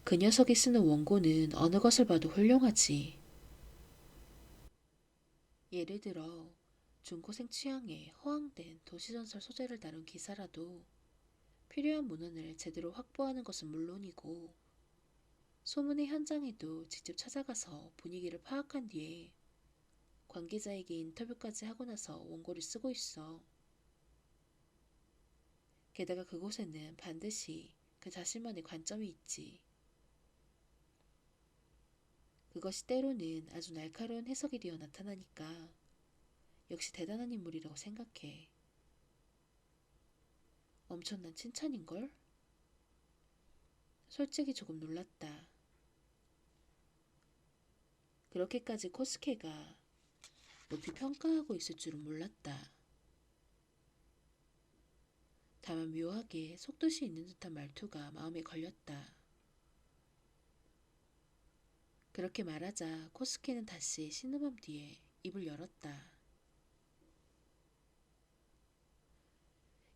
그 녀석이 쓰는 원고는 어느 것을 봐도 훌륭하지. 예를 들어 중고생 취향에 허황된 도시전설 소재를 다룬 기사라도 필요한 문헌을 제대로 확보하는 것은 물론이고 소문의 현장에도 직접 찾아가서 분위기를 파악한 뒤에 관계자에게 인터뷰까지 하고 나서 원고를 쓰고 있어. 게다가 그곳에는 반드시 그 자신만의 관점이 있지. 그것이 때로는 아주 날카로운 해석이 되어 나타나니까 역시 대단한 인물이라고 생각해. 엄청난 칭찬인걸? 솔직히 조금 놀랐다. 그렇게까지 코스케가 높이 평가하고 있을 줄은 몰랐다. 다만 묘하게 속뜻이 있는 듯한 말투가 마음에 걸렸다. 그렇게 말하자 코스케는 다시 신음함 뒤에 입을 열었다.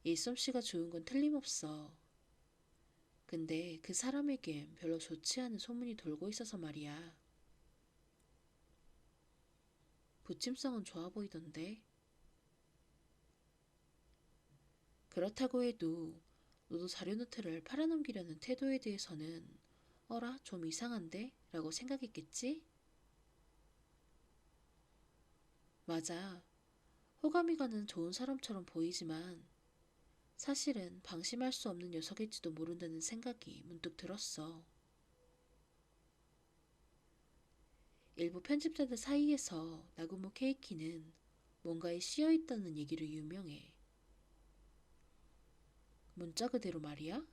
일솜씨가 좋은 건 틀림없어. 근데 그 사람에겐 별로 좋지 않은 소문이 돌고 있어서 말이야. 부침성은 좋아 보이던데. 그렇다고 해도 너도 자료노트를 팔아넘기려는 태도에 대해서는 어라 좀 이상한데? 라고 생각했겠지? 맞아. 호감이 가는 좋은 사람처럼 보이지만 사실은 방심할 수 없는 녀석일지도 모른다는 생각이 문득 들었어. 일부 편집자들 사이에서 나구모 케이키는 뭔가에 씌어있다는 얘기로 유명해. 문자 그대로 말이야?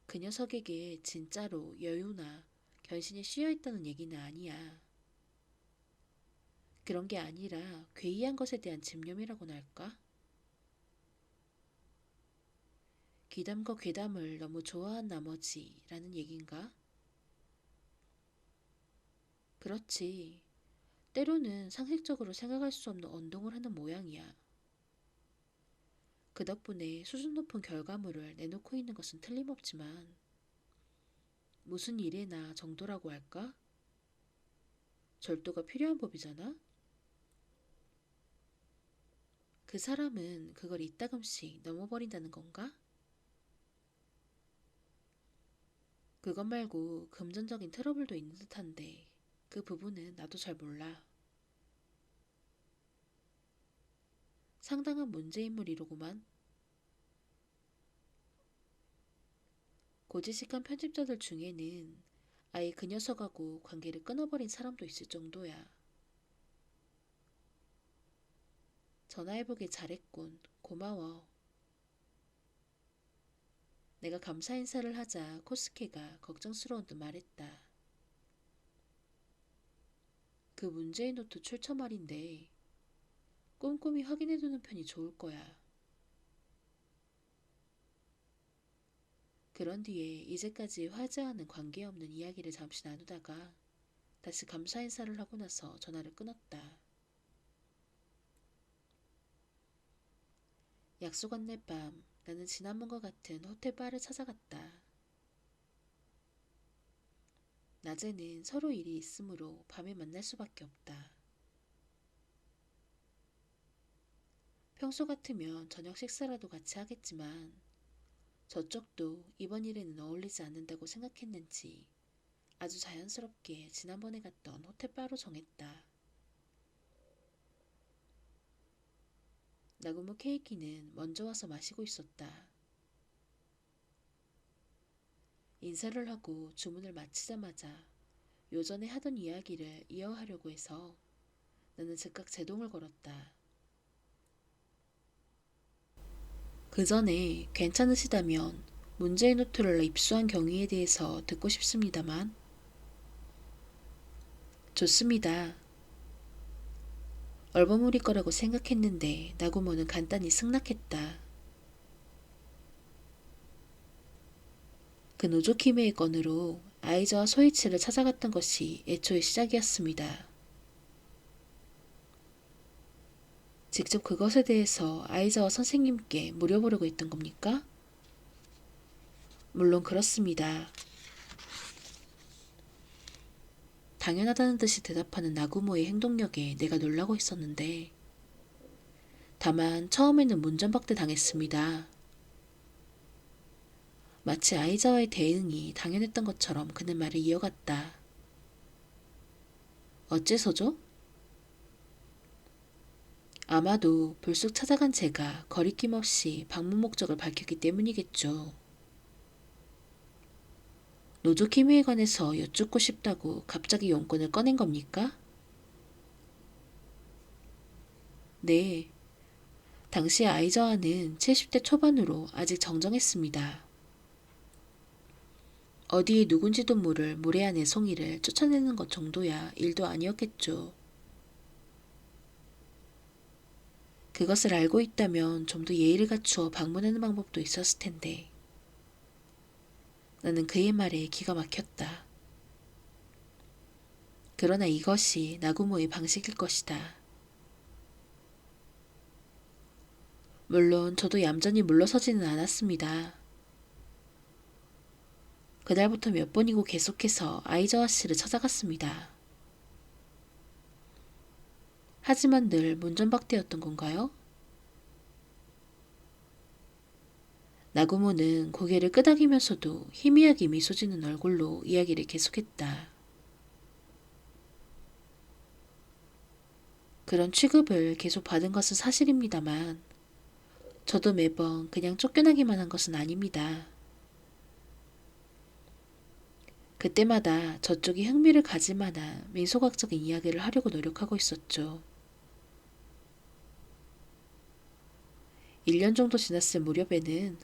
그 녀석에게 진짜로 여유나 견신이 씌어있다는 얘기는 아니야. 그런 게 아니라 괴이한 것에 대한 집념이라고나 할까? 귀담과 괴담을 너무 좋아한 나머지라는 얘긴가? 그렇지. 때로는 상식적으로 생각할 수 없는 언동을 하는 모양이야. 그 덕분에 수준 높은 결과물을 내놓고 있는 것은 틀림없지만 무슨 일에나 정도라고 할까? 절도가 필요한 법이잖아? 그 사람은 그걸 이따금씩 넘어버린다는 건가? 그것 말고 금전적인 트러블도 있는 듯한데 그 부분은 나도 잘 몰라. 상당한 문제인물이로구만. 고지식한 편집자들 중에는 아예 그 녀석하고 관계를 끊어버린 사람도 있을 정도야. 전화해보길 잘했군. 고마워. 내가 감사 인사를 하자 코스케가 걱정스러운 듯 말했다. 그 문제의 노트 출처 말인데 꼼꼼히 확인해두는 편이 좋을 거야. 그런 뒤에 이제까지 화제와는 관계없는 이야기를 잠시 나누다가 다시 감사 인사를 하고 나서 전화를 끊었다. 약속 안날 밤 나는 지난번과 같은 호텔 바를 찾아갔다. 낮에는 서로 일이 있으므로 밤에 만날 수밖에 없다. 평소 같으면 저녁 식사라도 같이 하겠지만 저쪽도 이번 일에는 어울리지 않는다고 생각했는지 아주 자연스럽게 지난번에 갔던 호텔 바로 정했다. 나고모 케이키는 먼저 와서 마시고 있었다. 인사를 하고 주문을 마치자마자 요전에 하던 이야기를 이어하려고 해서 나는 즉각 제동을 걸었다. 그 전에 괜찮으시다면 문제의 노트를 입수한 경위에 대해서 듣고 싶습니다만. 좋습니다. 얼버무릴 거라고 생각했는데 나고모는 간단히 승낙했다. 그 노조키메의 건으로 아이자와 소이치를 찾아갔던 것이 애초의 시작이었습니다. 직접 그것에 대해서 아이자와 선생님께 물어보려고 했던 겁니까? 물론 그렇습니다. 당연하다는 듯이 대답하는 나구모의 행동력에 내가 놀라고 있었는데 다만 처음에는 문전박대 당했습니다. 마치 아이자와의 대응이 당연했던 것처럼 그는 말을 이어갔다. 어째서죠? 아마도 불쑥 찾아간 제가 거리낌 없이 방문 목적을 밝혔기 때문이겠죠. 노조키미에 관해서 여쭙고 싶다고 갑자기 용건을 꺼낸 겁니까? 네. 당시 아이자와는 70대 초반으로 아직 정정했습니다. 어디에 누군지도 모를 무례한 애송이를 쫓아내는 것 정도야 일도 아니었겠죠. 그것을 알고 있다면 좀 더 예의를 갖추어 방문하는 방법도 있었을 텐데. 나는 그의 말에 기가 막혔다. 그러나 이것이 나구모의 방식일 것이다. 물론 저도 얌전히 물러서지는 않았습니다. 그날부터 몇 번이고 계속해서 아이자와 씨를 찾아갔습니다. 하지만 늘 문전박대였던 건가요? 나구모는 고개를 끄덕이면서도 희미하게 미소 짓는 얼굴로 이야기를 계속했다. 그런 취급을 계속 받은 것은 사실입니다만 저도 매번 그냥 쫓겨나기만 한 것은 아닙니다. 그때마다 저쪽이 흥미를 가질 만한 민소각적인 이야기를 하려고 노력하고 있었죠. 1년 정도 지났을 무렵에는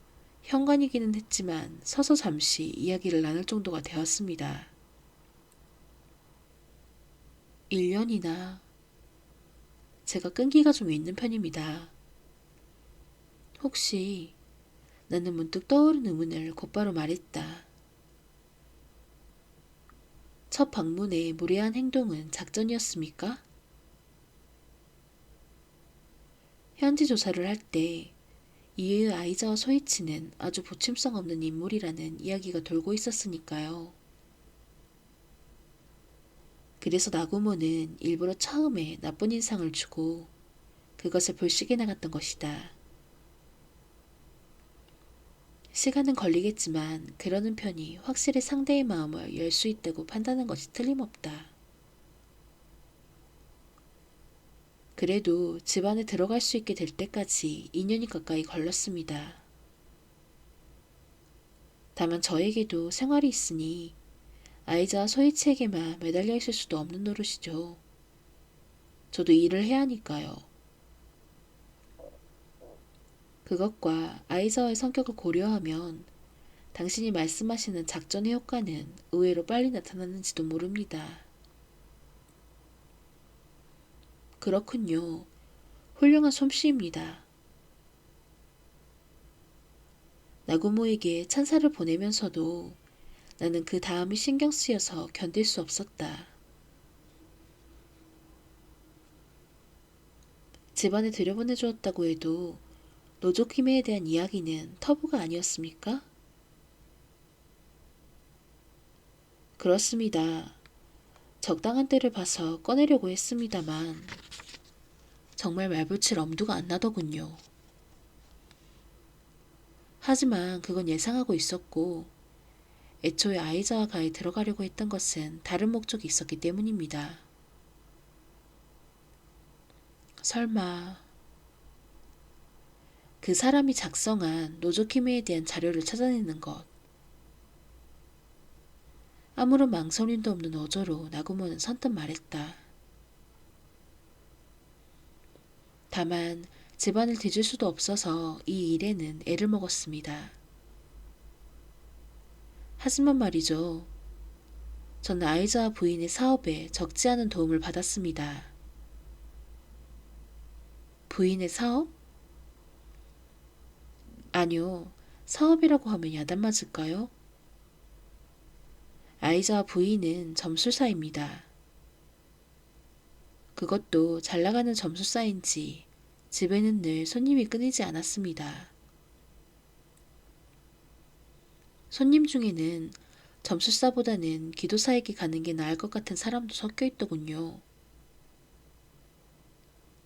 현관이기는 했지만 서서 잠시 이야기를 나눌 정도가 되었습니다. 1년이나 제가 끈기가 좀 있는 편입니다. 혹시 나는 문득 떠오른 의문을 곧바로 말했다. 첫 방문의 무례한 행동은 작전이었습니까? 현지 조사를 할 때 이의 아이자와 소이치는 아주 보침성 없는 인물이라는 이야기가 돌고 있었으니까요. 그래서 나구모는 일부러 처음에 나쁜 인상을 주고 그것을 불식해 나갔던 것이다. 시간은 걸리겠지만 그러는 편이 확실히 상대의 마음을 열 수 있다고 판단한 것이 틀림없다. 그래도 집 안에 들어갈 수 있게 될 때까지 2년이 가까이 걸렸습니다. 다만 저에게도 생활이 있으니 아이자와 소이치에게만 매달려 있을 수도 없는 노릇이죠. 저도 일을 해야 하니까요. 그것과 아이자와의 성격을 고려하면 당신이 말씀하시는 작전의 효과는 의외로 빨리 나타났는지도 모릅니다. 그렇군요. 훌륭한 솜씨입니다. 나구모에게 찬사를 보내면서도 나는 그 다음이 신경 쓰여서 견딜 수 없었다. 집안에 들여보내주었다고 해도 노조키메에 대한 이야기는 터부가 아니었습니까? 그렇습니다. 적당한 때를 봐서 꺼내려고 했습니다만 정말 말붙일 엄두가 안 나더군요. 하지만 그건 예상하고 있었고 애초에 아이자와 가에 들어가려고 했던 것은 다른 목적이 있었기 때문입니다. 설마 그 사람이 작성한 노조키메에 대한 자료를 찾아내는 것. 아무런 망설임도 없는 어조로 나구모는 선뜻 말했다. 다만 집안을 뒤질 수도 없어서 이 일에는 애를 먹었습니다. 하지만 말이죠. 저는 아이자와 부인의 사업에 적지 않은 도움을 받았습니다. 부인의 사업? 아니요. 사업이라고 하면 야단 맞을까요? 아이자와 부인은 점술사입니다. 그것도 잘 나가는 점술사인지 집에는 늘 손님이 끊이지 않았습니다. 손님 중에는 점술사보다는 기도사에게 가는 게 나을 것 같은 사람도 섞여 있더군요.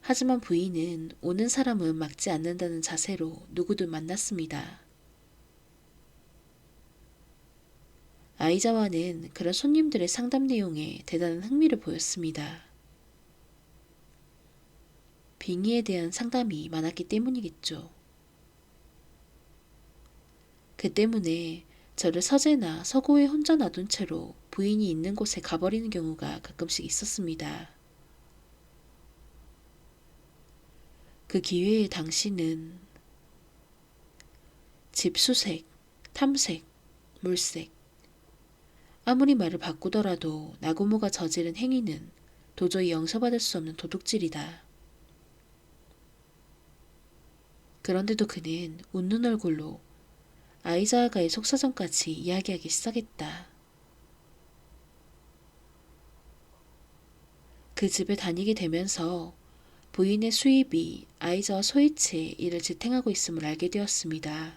하지만 부인은 오는 사람은 막지 않는다는 자세로 누구도 만났습니다. 아이자와는 그런 손님들의 상담 내용에 대단한 흥미를 보였습니다. 빙의에 대한 상담이 많았기 때문이겠죠. 그 때문에 저를 서재나 서고에 혼자 놔둔 채로 부인이 있는 곳에 가버리는 경우가 가끔씩 있었습니다. 그 기회에 당신은 집수색, 탐색, 물색, 아무리 말을 바꾸더라도 나구모가 저지른 행위는 도저히 용서받을 수 없는 도둑질이다. 그런데도 그는 웃는 얼굴로 아이자와가의 속사정까지 이야기하기 시작했다. 그 집에 다니게 되면서 부인의 수입이 아이자와 소이치의 일을 지탱하고 있음을 알게 되었습니다.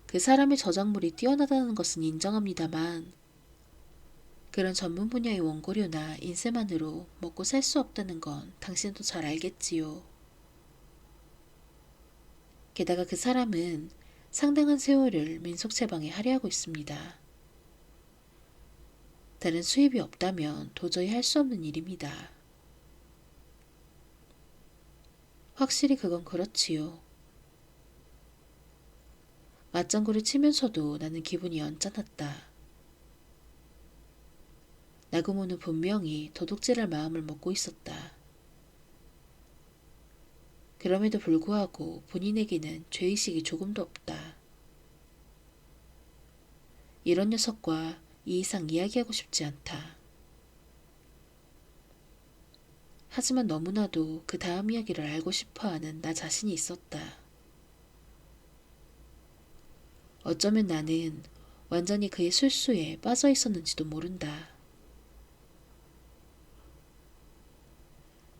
그 사람의 저작물이 뛰어나다는 것은 인정합니다만 그런 전문 분야의 원고료나 인쇄만으로 먹고 살 수 없다는 건 당신도 잘 알겠지요. 게다가 그 사람은 상당한 세월을 민속체방에 할애하고 있습니다. 다른 수입이 없다면 도저히 할 수 없는 일입니다. 확실히 그건 그렇지요. 맞장구를 치면서도 나는 기분이 언짢았다. 나구모는 분명히 도둑질할 마음을 먹고 있었다. 그럼에도 불구하고 본인에게는 죄의식이 조금도 없다. 이런 녀석과 이 이상 이야기하고 싶지 않다. 하지만 너무나도 그 다음 이야기를 알고 싶어하는 나 자신이 있었다. 어쩌면 나는 완전히 그의 술수에 빠져 있었는지도 모른다.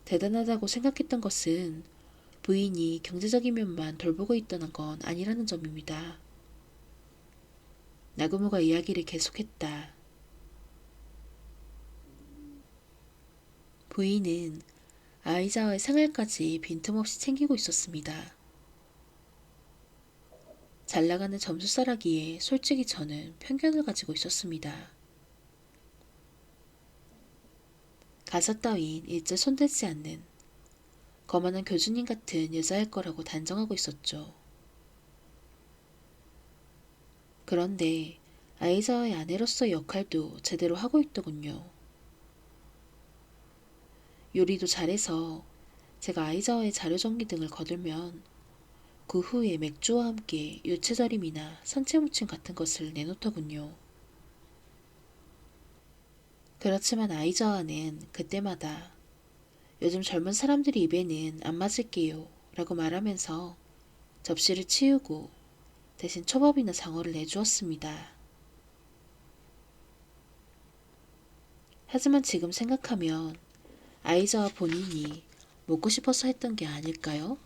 대단하다고 생각했던 것은 부인이 경제적인 면만 돌보고 있다는 건 아니라는 점입니다. 나구모가 이야기를 계속했다. 부인은 아이자와의 생활까지 빈틈없이 챙기고 있었습니다. 잘 나가는 점술사라기에 솔직히 저는 편견을 가지고 있었습니다. 가사 따윈 일절 손대지 않는 거만한 교주님 같은 여자일 거라고 단정하고 있었죠. 그런데 아이자와의 아내로서의 역할도 제대로 하고 있더군요. 요리도 잘해서 제가 아이자와의 자료정리 등을 거들면 그 후에 맥주와 함께 유채절임이나 산채무침 같은 것을 내놓더군요. 그렇지만 아이자와는 그때마다 요즘 젊은 사람들 입에는 안 맞을게요 라고 말하면서 접시를 치우고 대신 초밥이나 장어를 내주었습니다. 하지만 지금 생각하면 아이자와 본인이 먹고 싶어서 했던 게 아닐까요?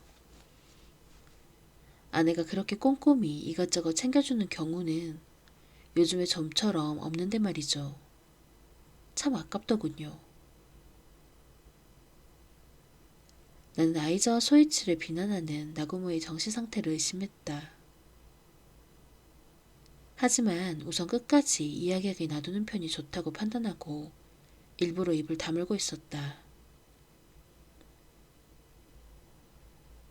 아내가 그렇게 꼼꼼히 이것저것 챙겨주는 경우는 요즘에 좀처럼 없는데 말이죠. 참 아깝더군요. 나는 아이자와 소이치를 비난하는 나구모의 정신 상태를 의심했다. 하지만 우선 끝까지 이야기하게 놔두는 편이 좋다고 판단하고 일부러 입을 다물고 있었다.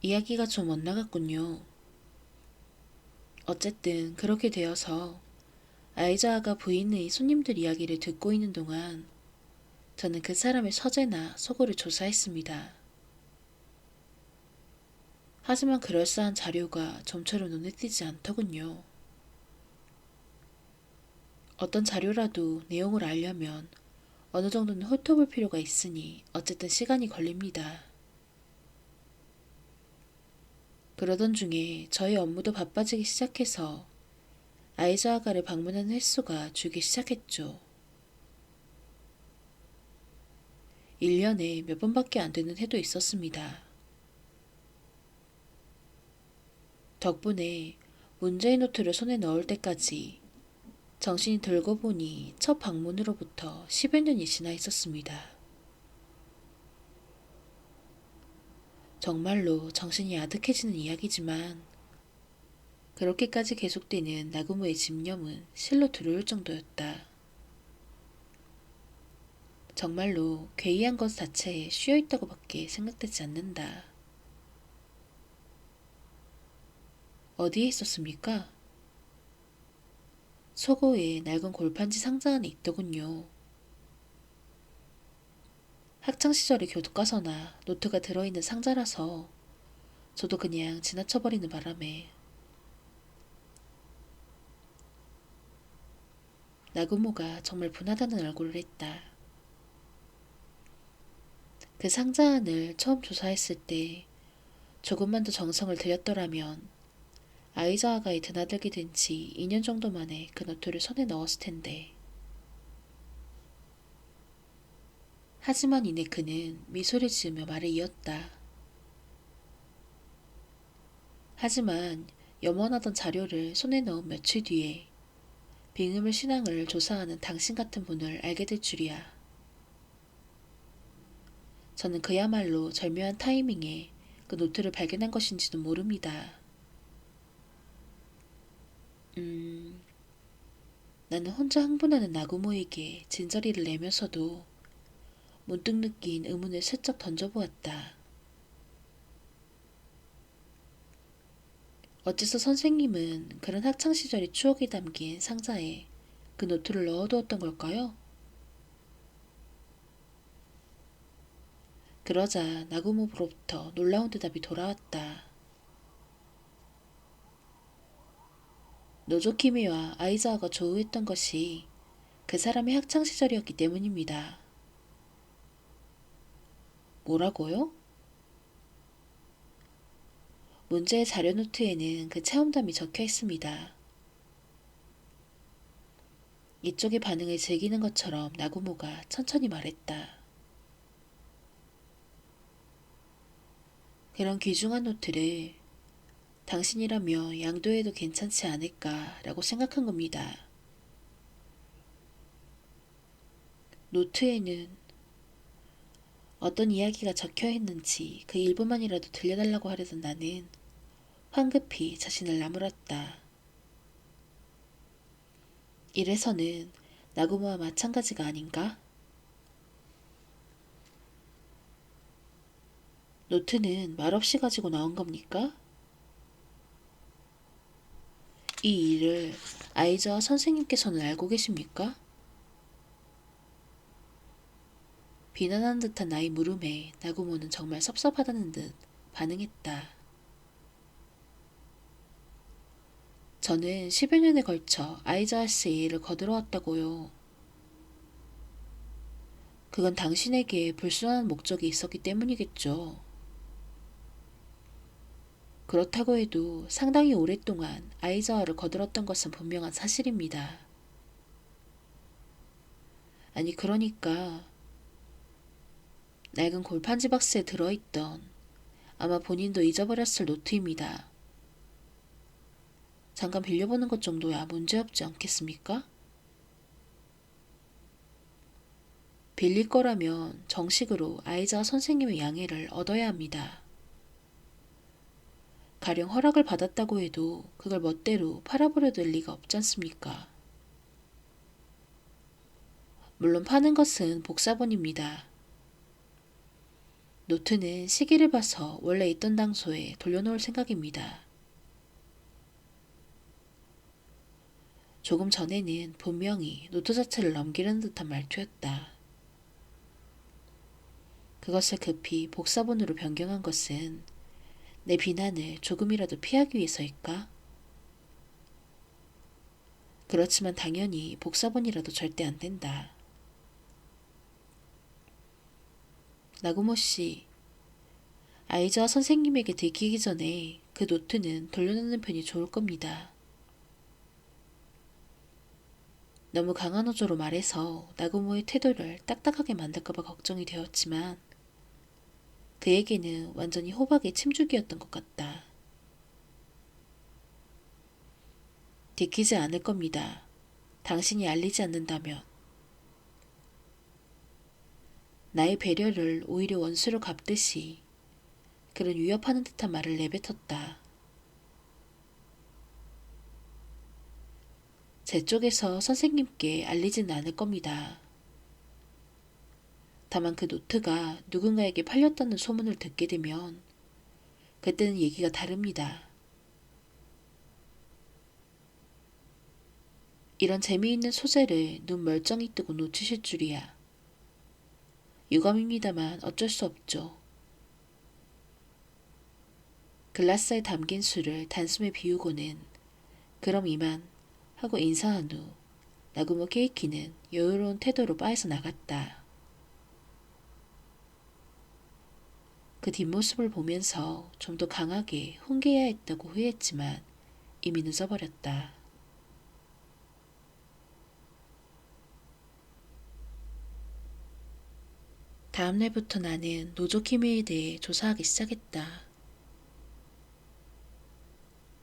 이야기가 좀 엇나갔군요. 어쨌든 그렇게 되어서 아이자아가 부인의 손님들 이야기를 듣고 있는 동안 저는 그 사람의 서재나 속어를 조사했습니다. 하지만 그럴싸한 자료가 좀처럼 눈에 띄지 않더군요. 어떤 자료라도 내용을 알려면 어느 정도는 훑어볼 필요가 있으니 어쨌든 시간이 걸립니다. 그러던 중에 저희 업무도 바빠지기 시작해서 아이자아가를 방문하는 횟수가 줄기 시작했죠. 1년에 몇 번밖에 안 되는 해도 있었습니다. 덕분에 문제의 노트를 손에 넣을 때까지 정신이 들고 보니 첫 방문으로부터 10여 년이 지나 있었습니다. 정말로 정신이 아득해지는 이야기지만 그렇게까지 계속되는 나구모의 집념은 실로 두려울 정도였다. 정말로 괴이한 것 자체에 쉬어있다고밖에 생각되지 않는다. 어디에 있었습니까? 속옷에 낡은 골판지 상자 안에 있더군요. 학창시절의 교과서나 노트가 들어있는 상자라서 저도 그냥 지나쳐버리는 바람에 나구모가 정말 분하다는 얼굴을 했다. 그 상자 안을 처음 조사했을 때 조금만 더 정성을 들였더라면 아이자아가에 드나들게 된 지 2년 정도 만에 그 노트를 손에 넣었을 텐데. 하지만 이내 그는 미소를 지으며 말을 이었다. 하지만 염원하던 자료를 손에 넣은 며칠 뒤에 빙의물 신앙을 조사하는 당신 같은 분을 알게 될 줄이야. 저는 그야말로 절묘한 타이밍에 그 노트를 발견한 것인지도 모릅니다. 나는 혼자 흥분하는 나구모에게 진저리를 내면서도 문득 느낀 의문을 슬쩍 던져보았다. 어째서 선생님은 그런 학창시절의 추억이 담긴 상자에 그 노트를 넣어두었던 걸까요? 그러자 나구모로부터 놀라운 대답이 돌아왔다. 노조키미와 아이자와가 조우했던 것이 그 사람의 학창시절이었기 때문입니다. 뭐라고요? 문제의 자료 노트에는 그 체험담이 적혀 있습니다. 이쪽의 반응을 즐기는 것처럼 나구모가 천천히 말했다. 그런 귀중한 노트를 당신이라며 양도해도 괜찮지 않을까라고 생각한 겁니다. 노트에는 어떤 이야기가 적혀 있는지 그 일부만이라도 들려달라고 하려던 나는 황급히 자신을 나무랐다. 이래서는 나구모와 마찬가지가 아닌가? 노트는 말없이 가지고 나온 겁니까? 이 일을 아이자와 선생님께서는 알고 계십니까? 비난하는 듯한 나의 물음에 나구모는 정말 섭섭하다는 듯 반응했다. 저는 10여 년에 걸쳐 아이자와 씨의 일을 거들어왔다고요. 그건 당신에게 불순한 목적이 있었기 때문이겠죠. 그렇다고 해도 상당히 오랫동안 아이자와를 거들었던 것은 분명한 사실입니다. 아니 그러니까 낡은 골판지 박스에 들어있던 아마 본인도 잊어버렸을 노트입니다. 잠깐 빌려보는 것 정도야 문제없지 않겠습니까? 빌릴 거라면 정식으로 아이자와 선생님의 양해를 얻어야 합니다. 가령 허락을 받았다고 해도 그걸 멋대로 팔아버려 될 리가 없지 않습니까? 물론 파는 것은 복사본입니다. 노트는 시기를 봐서 원래 있던 장소에 돌려놓을 생각입니다. 조금 전에는 분명히 노트 자체를 넘기려는 듯한 말투였다. 그것을 급히 복사본으로 변경한 것은 내 비난을 조금이라도 피하기 위해서일까? 그렇지만 당연히 복사본이라도 절대 안 된다. 나구모 씨, 아이즈와 선생님에게 들키기 전에 그 노트는 돌려놓는 편이 좋을 겁니다. 너무 강한 어조로 말해서 나구모의 태도를 딱딱하게 만들까봐 걱정이 되었지만 그에게는 완전히 호박의 침죽이었던 것 같다. 들키지 않을 겁니다. 당신이 알리지 않는다면. 나의 배려를 오히려 원수로 갚듯이 그런 위협하는 듯한 말을 내뱉었다. 제 쪽에서 선생님께 알리지는 않을 겁니다. 다만 그 노트가 누군가에게 팔렸다는 소문을 듣게 되면 그때는 얘기가 다릅니다. 이런 재미있는 소재를 눈 멀쩡히 뜨고 놓치실 줄이야. 유감입니다만 어쩔 수 없죠. 글라스에 담긴 술을 단숨에 비우고는 그럼 이만 하고 인사한 후 나구모 케이키는 여유로운 태도로 바에서 나갔다. 그 뒷모습을 보면서 좀 더 강하게 훈계해야 했다고 후회했지만 이미 늦어버렸다. 다음날부터 나는 노조키미에 대해 조사하기 시작했다.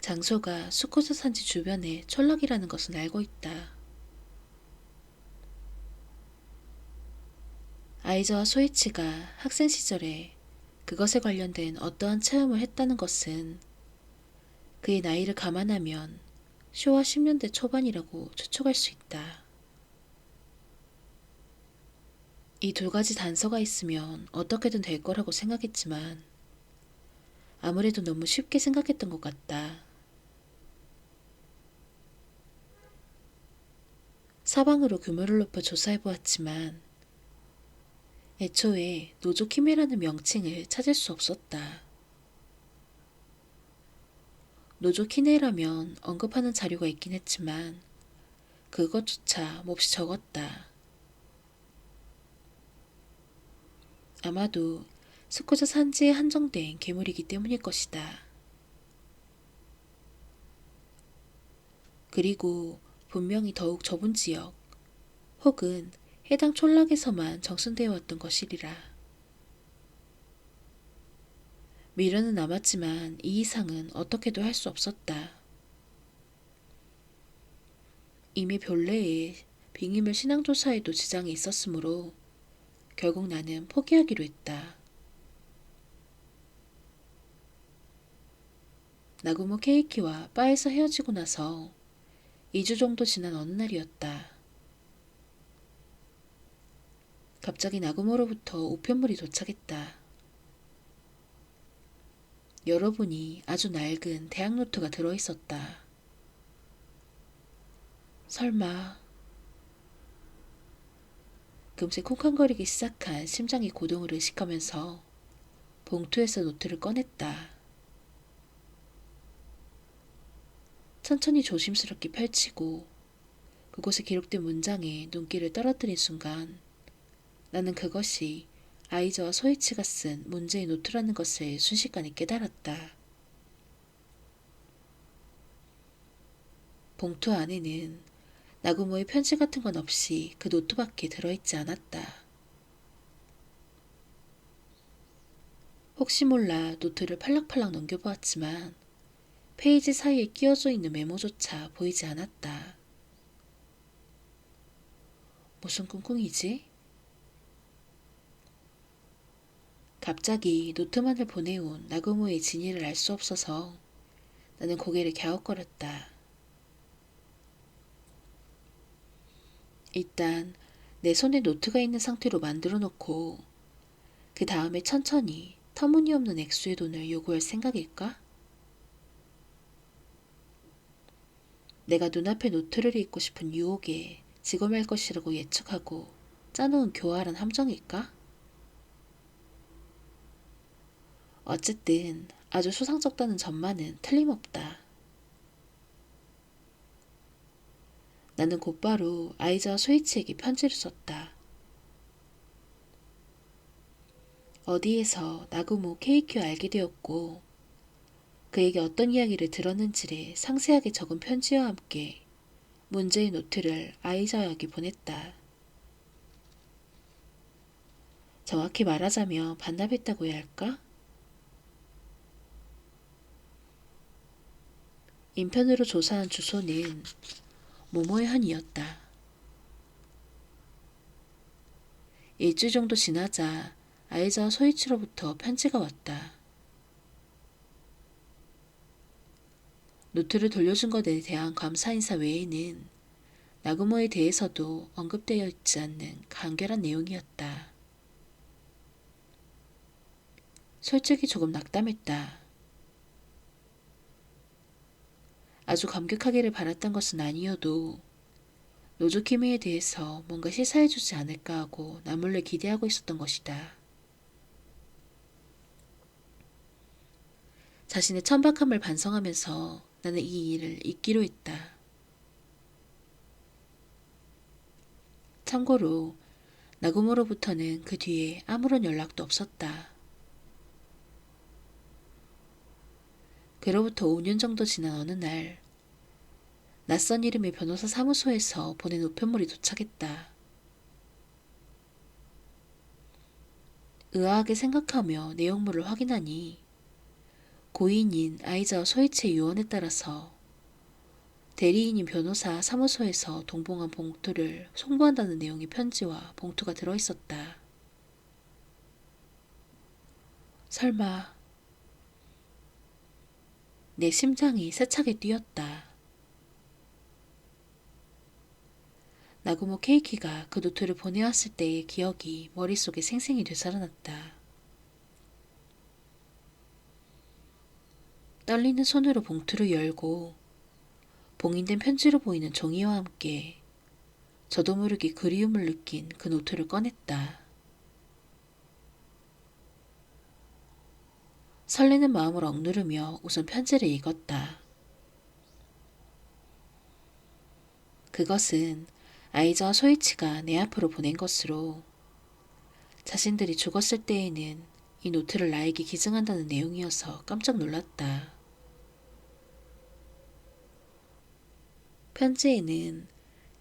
장소가 수코사 산지 주변의 촌락이라는 것은 알고 있다. 아이즈와 소이치가 학생 시절에 그것에 관련된 어떠한 체험을 했다는 것은 그의 나이를 감안하면 쇼와 10년대 초반이라고 추측할 수 있다. 이 두 가지 단서가 있으면 어떻게든 될 거라고 생각했지만 아무래도 너무 쉽게 생각했던 것 같다. 사방으로 규모를 높여 조사해보았지만 애초에 노조키메라는 명칭을 찾을 수 없었다. 노조키네라면 언급하는 자료가 있긴 했지만 그것조차 몹시 적었다. 아마도 스코자 산지에 한정된 괴물이기 때문일 것이다. 그리고 분명히 더욱 좁은 지역 혹은 해당 촌락에서만 정순되어 왔던 것이리라. 미련은 남았지만 이 이상은 어떻게도 할 수 없었다. 이미 본래의 빙의물 신앙조사에도 지장이 있었으므로 결국 나는 포기하기로 했다. 나구모 케이키와 바에서 헤어지고 나서 2주 정도 지난 어느 날이었다. 갑자기 나구모로부터 우편물이 도착했다. 여러분이 아주 낡은 대학 노트가 들어있었다. 설마. 금세 쿵쾅거리기 시작한 심장이 고동을 의식하면서 봉투에서 노트를 꺼냈다. 천천히 조심스럽게 펼치고 그곳에 기록된 문장에 눈길을 떨어뜨린 순간 나는 그것이 아이즈와 소이치가 쓴 문제의 노트라는 것을 순식간에 깨달았다. 봉투 안에는 나구모의 편지 같은 건 없이 그 노트밖에 들어있지 않았다. 혹시 몰라 노트를 팔락팔락 넘겨보았지만 페이지 사이에 끼워져 있는 메모조차 보이지 않았다. 무슨 꿍꿍이지? 갑자기 노트만을 보내온 나구모의 진위를 알 수 없어서 나는 고개를 갸웃거렸다. 일단 내 손에 노트가 있는 상태로 만들어 놓고 그 다음에 천천히 터무니없는 액수의 돈을 요구할 생각일까? 내가 눈앞에 노트를 읽고 싶은 유혹에 지고 말 것이라고 예측하고 짜놓은 교활한 함정일까? 어쨌든 아주 수상쩍다는 점만은 틀림없다. 나는 곧바로 아이자와 소이치에게 편지를 썼다. 어디에서 나구모 케이키を알게 되었고 그에게 어떤 이야기를 들었는지를 상세하게 적은 편지와 함께 문제의 노트를 아이자에게 보냈다. 정확히 말하자면 반납했다고 해야 할까? 인편으로 조사한 주소는 모모의 한이었다. 일주일 정도 지나자 아이자와 소이치로부터 편지가 왔다. 노트를 돌려준 것에 대한 감사 인사 외에는 나구모에 대해서도 언급되어 있지 않는 간결한 내용이었다. 솔직히 조금 낙담했다. 아주 감격하기를 바랐던 것은 아니어도 노조키미에 대해서 뭔가 시사해주지 않을까 하고 나몰래 기대하고 있었던 것이다. 자신의 천박함을 반성하면서 나는 이 일을 잊기로 했다. 참고로 나구모로부터는 그 뒤에 아무런 연락도 없었다. 그로부터 5년 정도 지난 어느 날 낯선 이름의 변호사 사무소에서 보낸 우편물이 도착했다. 의아하게 생각하며 내용물을 확인하니 고인인 아이자와 소이치의 유언에 따라서 대리인인 변호사 사무소에서 동봉한 봉투를 송부한다는 내용의 편지와 봉투가 들어있었다. 설마 내 심장이 세차게 뛰었다. 나구모 케이키가 그 노트를 보내왔을 때의 기억이 머릿속에 생생히 되살아났다. 떨리는 손으로 봉투를 열고 봉인된 편지로 보이는 종이와 함께 저도 모르게 그리움을 느낀 그 노트를 꺼냈다. 설레는 마음을 억누르며 우선 편지를 읽었다. 그것은 아이자와 소이치가 내 앞으로 보낸 것으로 자신들이 죽었을 때에는 이 노트를 나에게 기증한다는 내용이어서 깜짝 놀랐다. 편지에는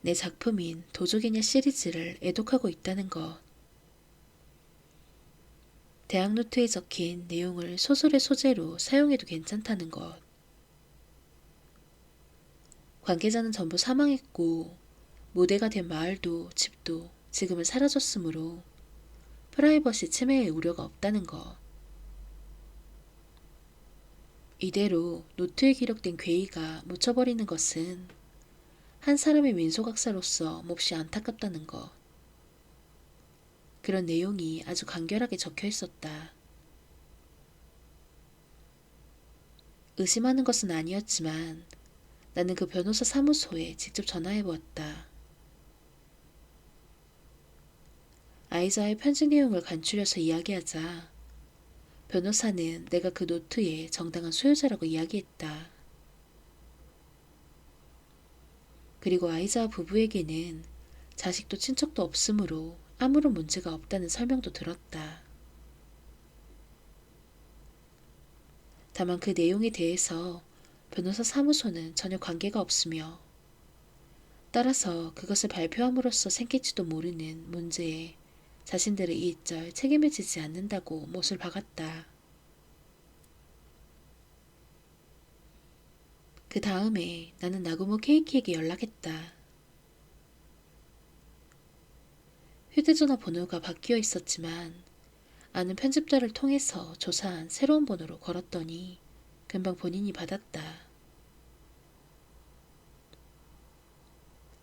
내 작품인 도조개냐 시리즈를 애독하고 있다는 것, 대학 노트에 적힌 내용을 소설의 소재로 사용해도 괜찮다는 것, 관계자는 전부 사망했고 무대가 된 마을도 집도 지금은 사라졌으므로 프라이버시 침해의 우려가 없다는 것. 이대로 노트에 기록된 괴이가 묻혀버리는 것은 한 사람의 민소각사로서 몹시 안타깝다는 것. 그런 내용이 아주 간결하게 적혀 있었다. 의심하는 것은 아니었지만 나는 그 변호사 사무소에 직접 전화해 보았다. 아이자의 편지 내용을 간추려서 이야기하자 변호사는 내가 그 노트의 정당한 소유자라고 이야기했다. 그리고 아이자 부부에게는 자식도 친척도 없으므로 아무런 문제가 없다는 설명도 들었다. 다만 그 내용에 대해서 변호사 사무소는 전혀 관계가 없으며 따라서 그것을 발표함으로써 생길지도 모르는 문제에 자신들의 이익절 책임을 지지 않는다고 못을 박았다. 그 다음에 나는 나구모 케이키에게 연락했다. 휴대전화 번호가 바뀌어 있었지만 아는 편집자를 통해서 조사한 새로운 번호로 걸었더니 금방 본인이 받았다.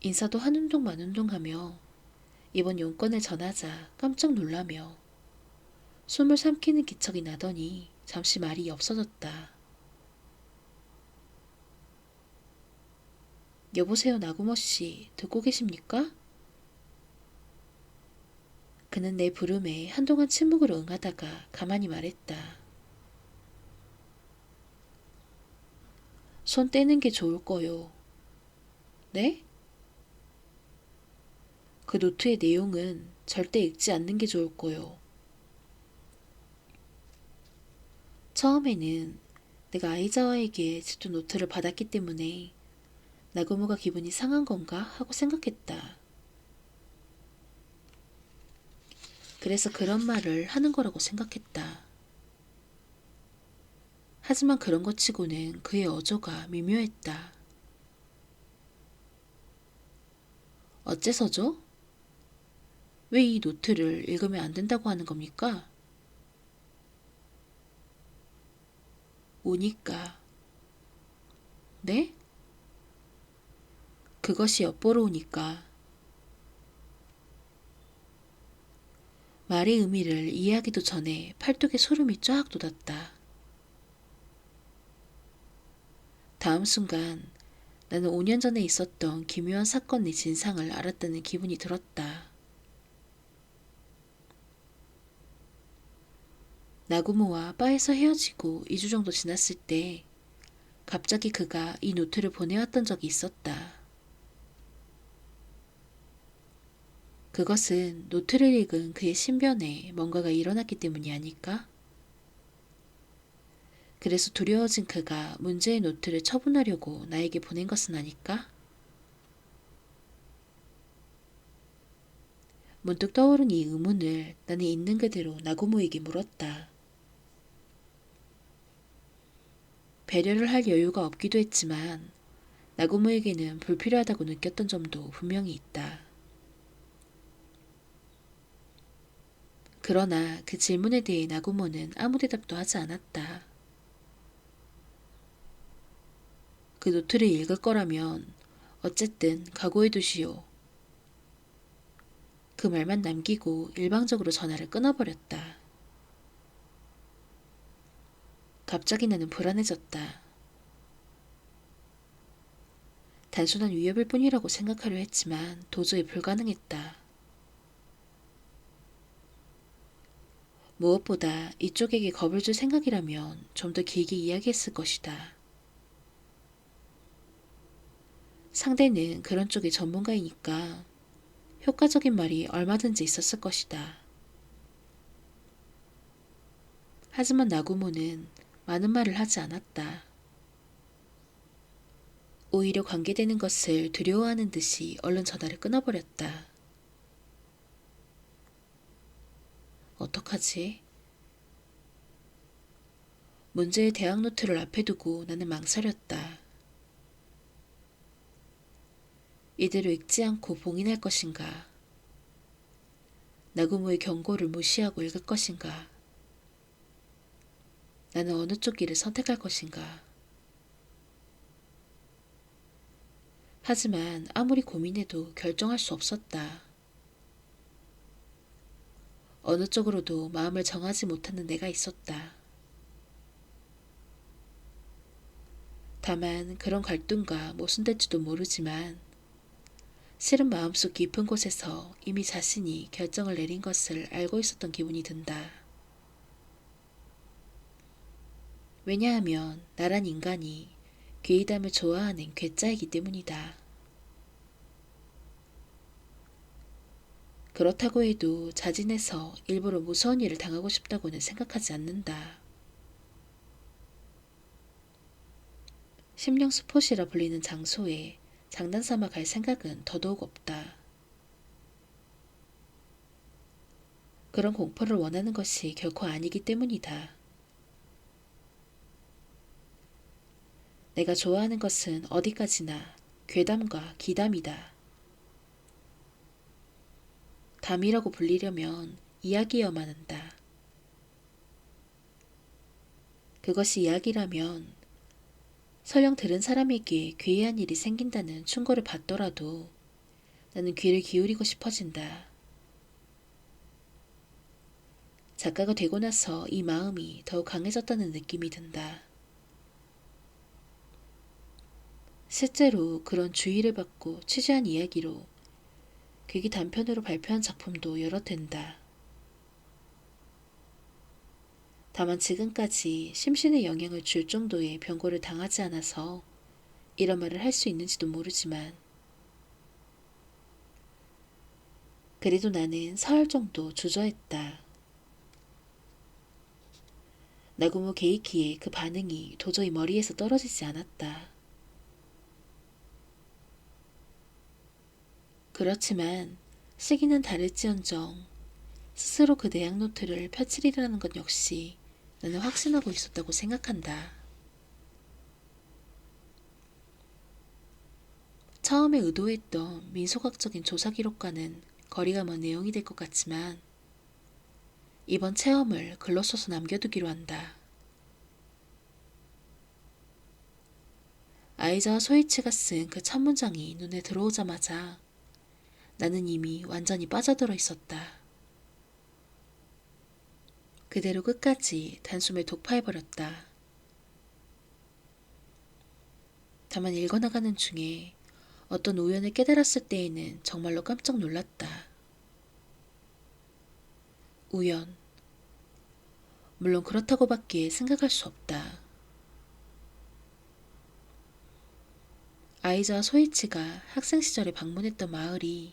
인사도 한운동 만운동하며 이번 용건을 전하자 깜짝 놀라며 숨을 삼키는 기척이 나더니 잠시 말이 없어졌다. 여보세요, 나구모 씨. 듣고 계십니까? 그는 내 부름에 한동안 침묵으로 응하다가 가만히 말했다. 손 떼는 게 좋을 거요. 네? 그 노트의 내용은 절대 읽지 않는 게 좋을 거요. 처음에는 내가 아이자와에게 제도 노트를 받았기 때문에 나고모가 기분이 상한 건가 하고 생각했다. 그래서 그런 말을 하는 거라고 생각했다. 하지만 그런 것 치고는 그의 어조가 미묘했다. 어째서죠? 왜 이 노트를 읽으면 안 된다고 하는 겁니까? 오니까. 네? 그것이 엿보러 오니까. 말의 의미를 이해하기도 전에 팔뚝에 소름이 쫙 돋았다. 다음 순간 나는 5년 전에 있었던 기묘한 사건의 진상을 알았다는 기분이 들었다. 나구모와 바에서 헤어지고 2주 정도 지났을 때 갑자기 그가 이 노트를 보내왔던 적이 있었다. 그것은 노트를 읽은 그의 신변에 뭔가가 일어났기 때문이 아닐까? 그래서 두려워진 그가 문제의 노트를 처분하려고 나에게 보낸 것은 아닐까? 문득 떠오른 이 의문을 나는 있는 그대로 나고모에게 물었다. 배려를 할 여유가 없기도 했지만 나고모에게는 불필요하다고 느꼈던 점도 분명히 있다. 그러나 그 질문에 대해 나고모는 아무 대답도 하지 않았다. 그 노트를 읽을 거라면 어쨌든 각오해 두시오. 그 말만 남기고 일방적으로 전화를 끊어버렸다. 갑자기 나는 불안해졌다. 단순한 위협일 뿐이라고 생각하려 했지만 도저히 불가능했다. 무엇보다 이쪽에게 겁을 줄 생각이라면 좀 더 길게 이야기했을 것이다. 상대는 그런 쪽의 전문가이니까 효과적인 말이 얼마든지 있었을 것이다. 하지만 나구모는 많은 말을 하지 않았다. 오히려 관계되는 것을 두려워하는 듯이 얼른 전화를 끊어버렸다. 어떡하지? 문제의 대학 노트를 앞에 두고 나는 망설였다. 이대로 읽지 않고 봉인할 것인가? 나구모의 경고를 무시하고 읽을 것인가? 나는 어느 쪽 길을 선택할 것인가? 하지만 아무리 고민해도 결정할 수 없었다. 어느 쪽으로도 마음을 정하지 못하는 내가 있었다. 다만 그런 갈등과 모순될지도 모르지만 실은 마음속 깊은 곳에서 이미 자신이 결정을 내린 것을 알고 있었던 기분이 든다. 왜냐하면 나란 인간이 괴이담을 좋아하는 괴짜이기 때문이다. 그렇다고 해도 자진해서 일부러 무서운 일을 당하고 싶다고는 생각하지 않는다. 심령 스폿이라 불리는 장소에 장난삼아 갈 생각은 더더욱 없다. 그런 공포를 원하는 것이 결코 아니기 때문이다. 내가 좋아하는 것은 어디까지나 괴담과 기담이다. 담이라고 불리려면 이야기여만 한다. 그것이 이야기라면 설령 들은 사람에게 괴이한 일이 생긴다는 충고를 받더라도 나는 귀를 기울이고 싶어진다. 작가가 되고 나서 이 마음이 더욱 강해졌다는 느낌이 든다. 실제로 그런 주의를 받고 취재한 이야기로 계기 단편으로 발표한 작품도 여러 된다. 다만 지금까지 심신에 영향을 줄 정도의 병고를 당하지 않아서 이런 말을 할 수 있는지도 모르지만 그래도 나는 사흘 정도 주저했다. 나구모 게이키의 그 반응이 도저히 머리에서 떨어지지 않았다. 그렇지만 시기는 다를지언정 스스로 그 대학 노트를 펼치리라는 것 역시 나는 확신하고 있었다고 생각한다. 처음에 의도했던 민소각적인 조사 기록과는 거리가 먼 내용이 될 것 같지만 이번 체험을 글로 써서 남겨두기로 한다. 아이자와 소이치가 쓴 그 첫 문장이 눈에 들어오자마자 나는 이미 완전히 빠져들어 있었다. 그대로 끝까지 단숨에 독파해버렸다. 다만 읽어나가는 중에 어떤 우연을 깨달았을 때에는 정말로 깜짝 놀랐다. 우연. 물론 그렇다고밖에 생각할 수 없다. 아이자와 소이치가 학생 시절에 방문했던 마을이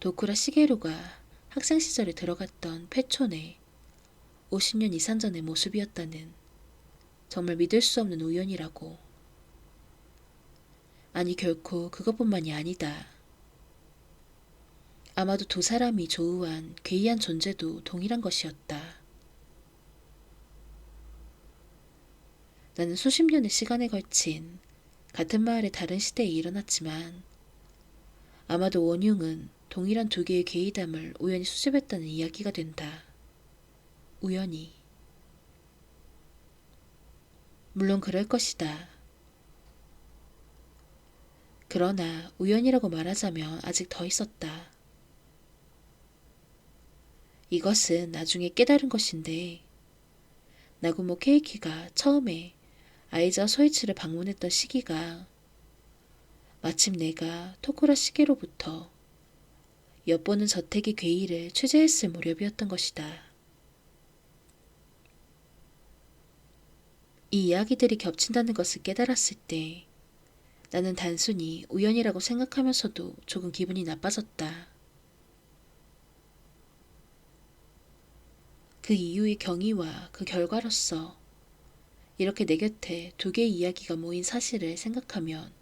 도쿠라 시게루가 학생 시절에 들어갔던 폐촌의 50년 이상 전의 모습이었다는 정말 믿을 수 없는 우연이라고. 아니 결코 그것뿐만이 아니다. 아마도 두 사람이 조우한 괴이한 존재도 동일한 것이었다. 나는 수십 년의 시간에 걸친 같은 마을의 다른 시대에 일어났지만 아마도 원흉은 동일한 두 개의 괴이담을 우연히 수집했다는 이야기가 된다. 우연히. 물론 그럴 것이다. 그러나 우연이라고 말하자면 아직 더 있었다. 이것은 나중에 깨달은 것인데 나구모 케이키가 처음에 아이자 소이치를 방문했던 시기가 마침 내가 토쿠라 시게로부터 엿보는 저택의 괴이를 취재했을 무렵이었던 것이다. 이 이야기들이 겹친다는 것을 깨달았을 때 나는 단순히 우연이라고 생각하면서도 조금 기분이 나빠졌다. 그 이유의 경위와 그 결과로서 이렇게 내 곁에 두 개의 이야기가 모인 사실을 생각하면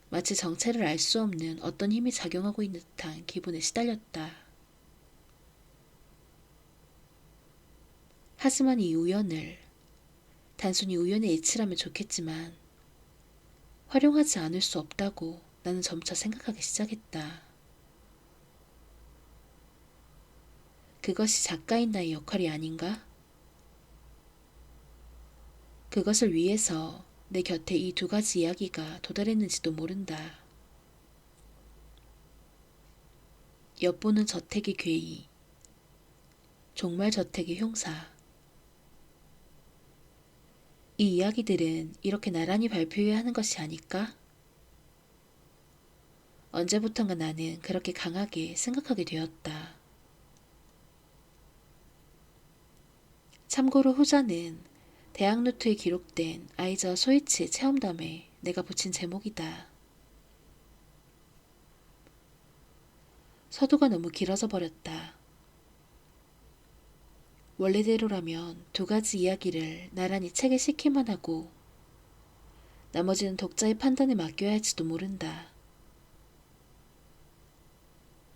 마치 정체를 알 수 없는 어떤 힘이 작용하고 있는 듯한 기분에 시달렸다. 하지만 이 우연을 단순히 우연의 이치라면 좋겠지만 활용하지 않을 수 없다고 나는 점차 생각하기 시작했다. 그것이 작가인 나의 역할이 아닌가? 그것을 위해서 내 곁에 이 두 가지 이야기가 도달했는지도 모른다. 엿보는 저택의 괴이, 종말 저택의 형사. 이 이야기들은 이렇게 나란히 발표해야 하는 것이 아닐까? 언제부턴가 나는 그렇게 강하게 생각하게 되었다. 참고로 후자는 대학 노트에 기록된 아이자와 소이치의 체험담에 내가 붙인 제목이다. 서두가 너무 길어져 버렸다. 원래대로라면 두 가지 이야기를 나란히 책에 싣기만 하고 나머지는 독자의 판단에 맡겨야 할지도 모른다.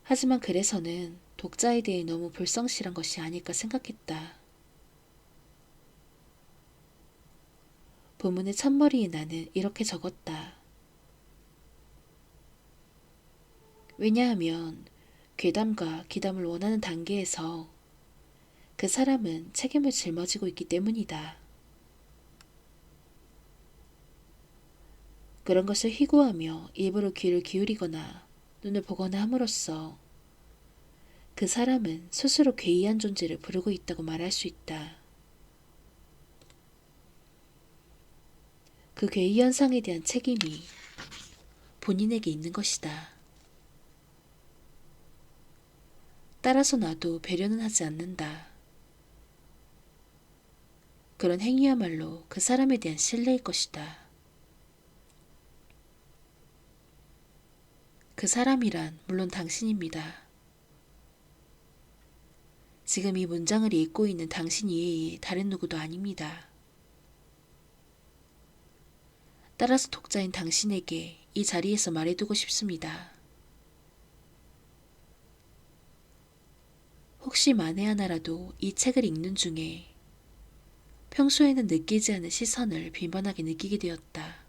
하지만 그래서는 독자에 대해 너무 불성실한 것이 아닐까 생각했다. 본문의 첫머리에 나는 이렇게 적었다. 왜냐하면 괴담과 기담을 원하는 단계에서 그 사람은 책임을 짊어지고 있기 때문이다. 그런 것을 희구하며 일부러 귀를 기울이거나 눈을 보거나 함으로써 그 사람은 스스로 괴이한 존재를 부르고 있다고 말할 수 있다. 그 괴이 현상에 대한 책임이 본인에게 있는 것이다. 따라서 나도 배려는 하지 않는다. 그런 행위야말로 그 사람에 대한 신뢰일 것이다. 그 사람이란 물론 당신입니다. 지금 이 문장을 읽고 있는 당신 이외에 다른 누구도 아닙니다. 따라서 독자인 당신에게 이 자리에서 말해두고 싶습니다. 혹시 만에 하나라도 이 책을 읽는 중에 평소에는 느끼지 않은 시선을 빈번하게 느끼게 되었다.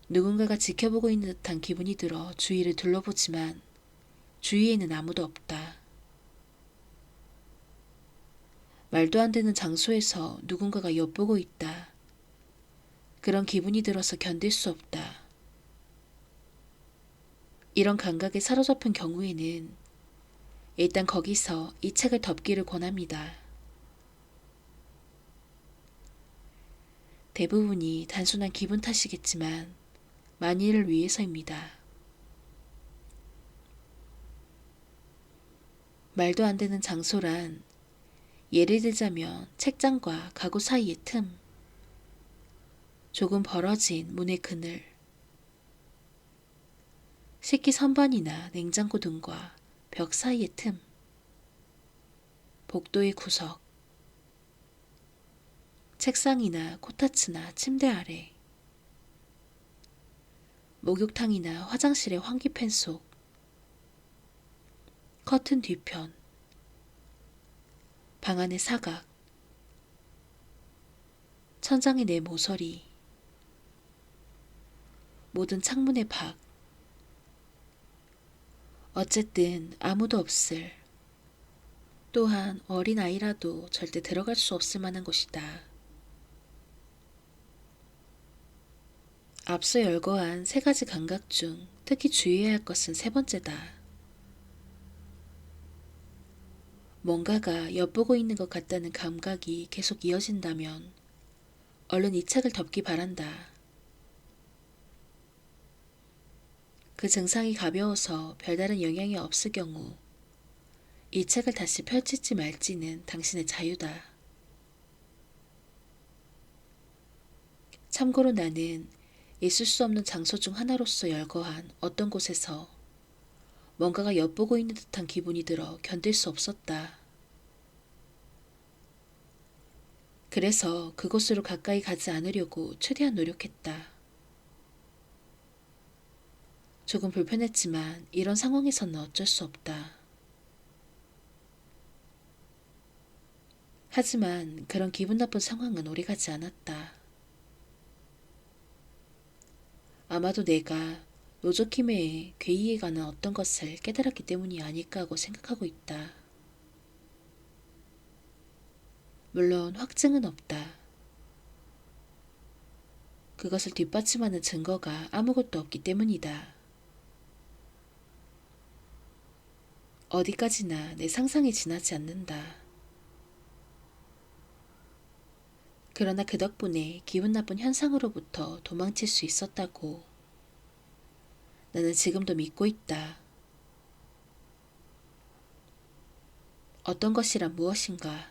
누군가가 지켜보고 있는 듯한 기분이 들어 주위를 둘러보지만 주위에는 아무도 없다. 말도 안 되는 장소에서 누군가가 엿보고 있다. 그런 기분이 들어서 견딜 수 없다. 이런 감각에 사로잡힌 경우에는 일단 거기서 이 책을 덮기를 권합니다. 대부분이 단순한 기분 탓이겠지만 만일을 위해서입니다. 말도 안 되는 장소란 예를 들자면 책장과 가구 사이의 틈, 조금 벌어진 문의 그늘, 식기 선반이나 냉장고 등과 벽 사이의 틈, 복도의 구석, 책상이나 코타츠나 침대 아래, 목욕탕이나 화장실의 환기팬 속, 커튼 뒤편, 방 안의 사각, 천장의 내 모서리, 모든 창문의 밖, 어쨌든 아무도 없을, 또한 어린 아이라도 절대 들어갈 수 없을 만한 곳이다. 앞서 열거한 세 가지 감각 중 특히 주의해야 할 것은 세 번째다. 뭔가가 엿보고 있는 것 같다는 감각이 계속 이어진다면 얼른 이 책을 덮기 바란다. 그 증상이 가벼워서 별다른 영향이 없을 경우 이 책을 다시 펼칠지 말지는 당신의 자유다. 참고로 나는 있을 수 없는 장소 중 하나로서 열거한 어떤 곳에서 뭔가가 엿보고 있는 듯한 기분이 들어 견딜 수 없었다. 그래서 그곳으로 가까이 가지 않으려고 최대한 노력했다. 조금 불편했지만 이런 상황에서는 어쩔 수 없다. 하지만 그런 기분 나쁜 상황은 오래가지 않았다. 아마도 내가 노조키메의 괴이에 관한 어떤 것을 깨달았기 때문이 아닐까 하고 생각하고 있다. 물론 확증은 없다. 그것을 뒷받침하는 증거가 아무것도 없기 때문이다. 어디까지나 내 상상이 지나지 않는다. 그러나 그 덕분에 기분 나쁜 현상으로부터 도망칠 수 있었다고 나는 지금도 믿고 있다. 어떤 것이란 무엇인가?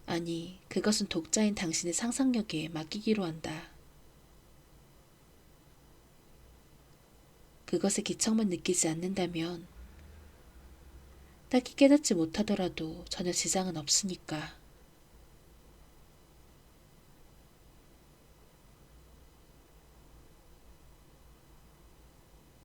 아니, 그것은 독자인 당신의 상상력에 맡기기로 한다. 그것의 기척만 느끼지 않는다면 딱히 깨닫지 못하더라도 전혀 지장은 없으니까.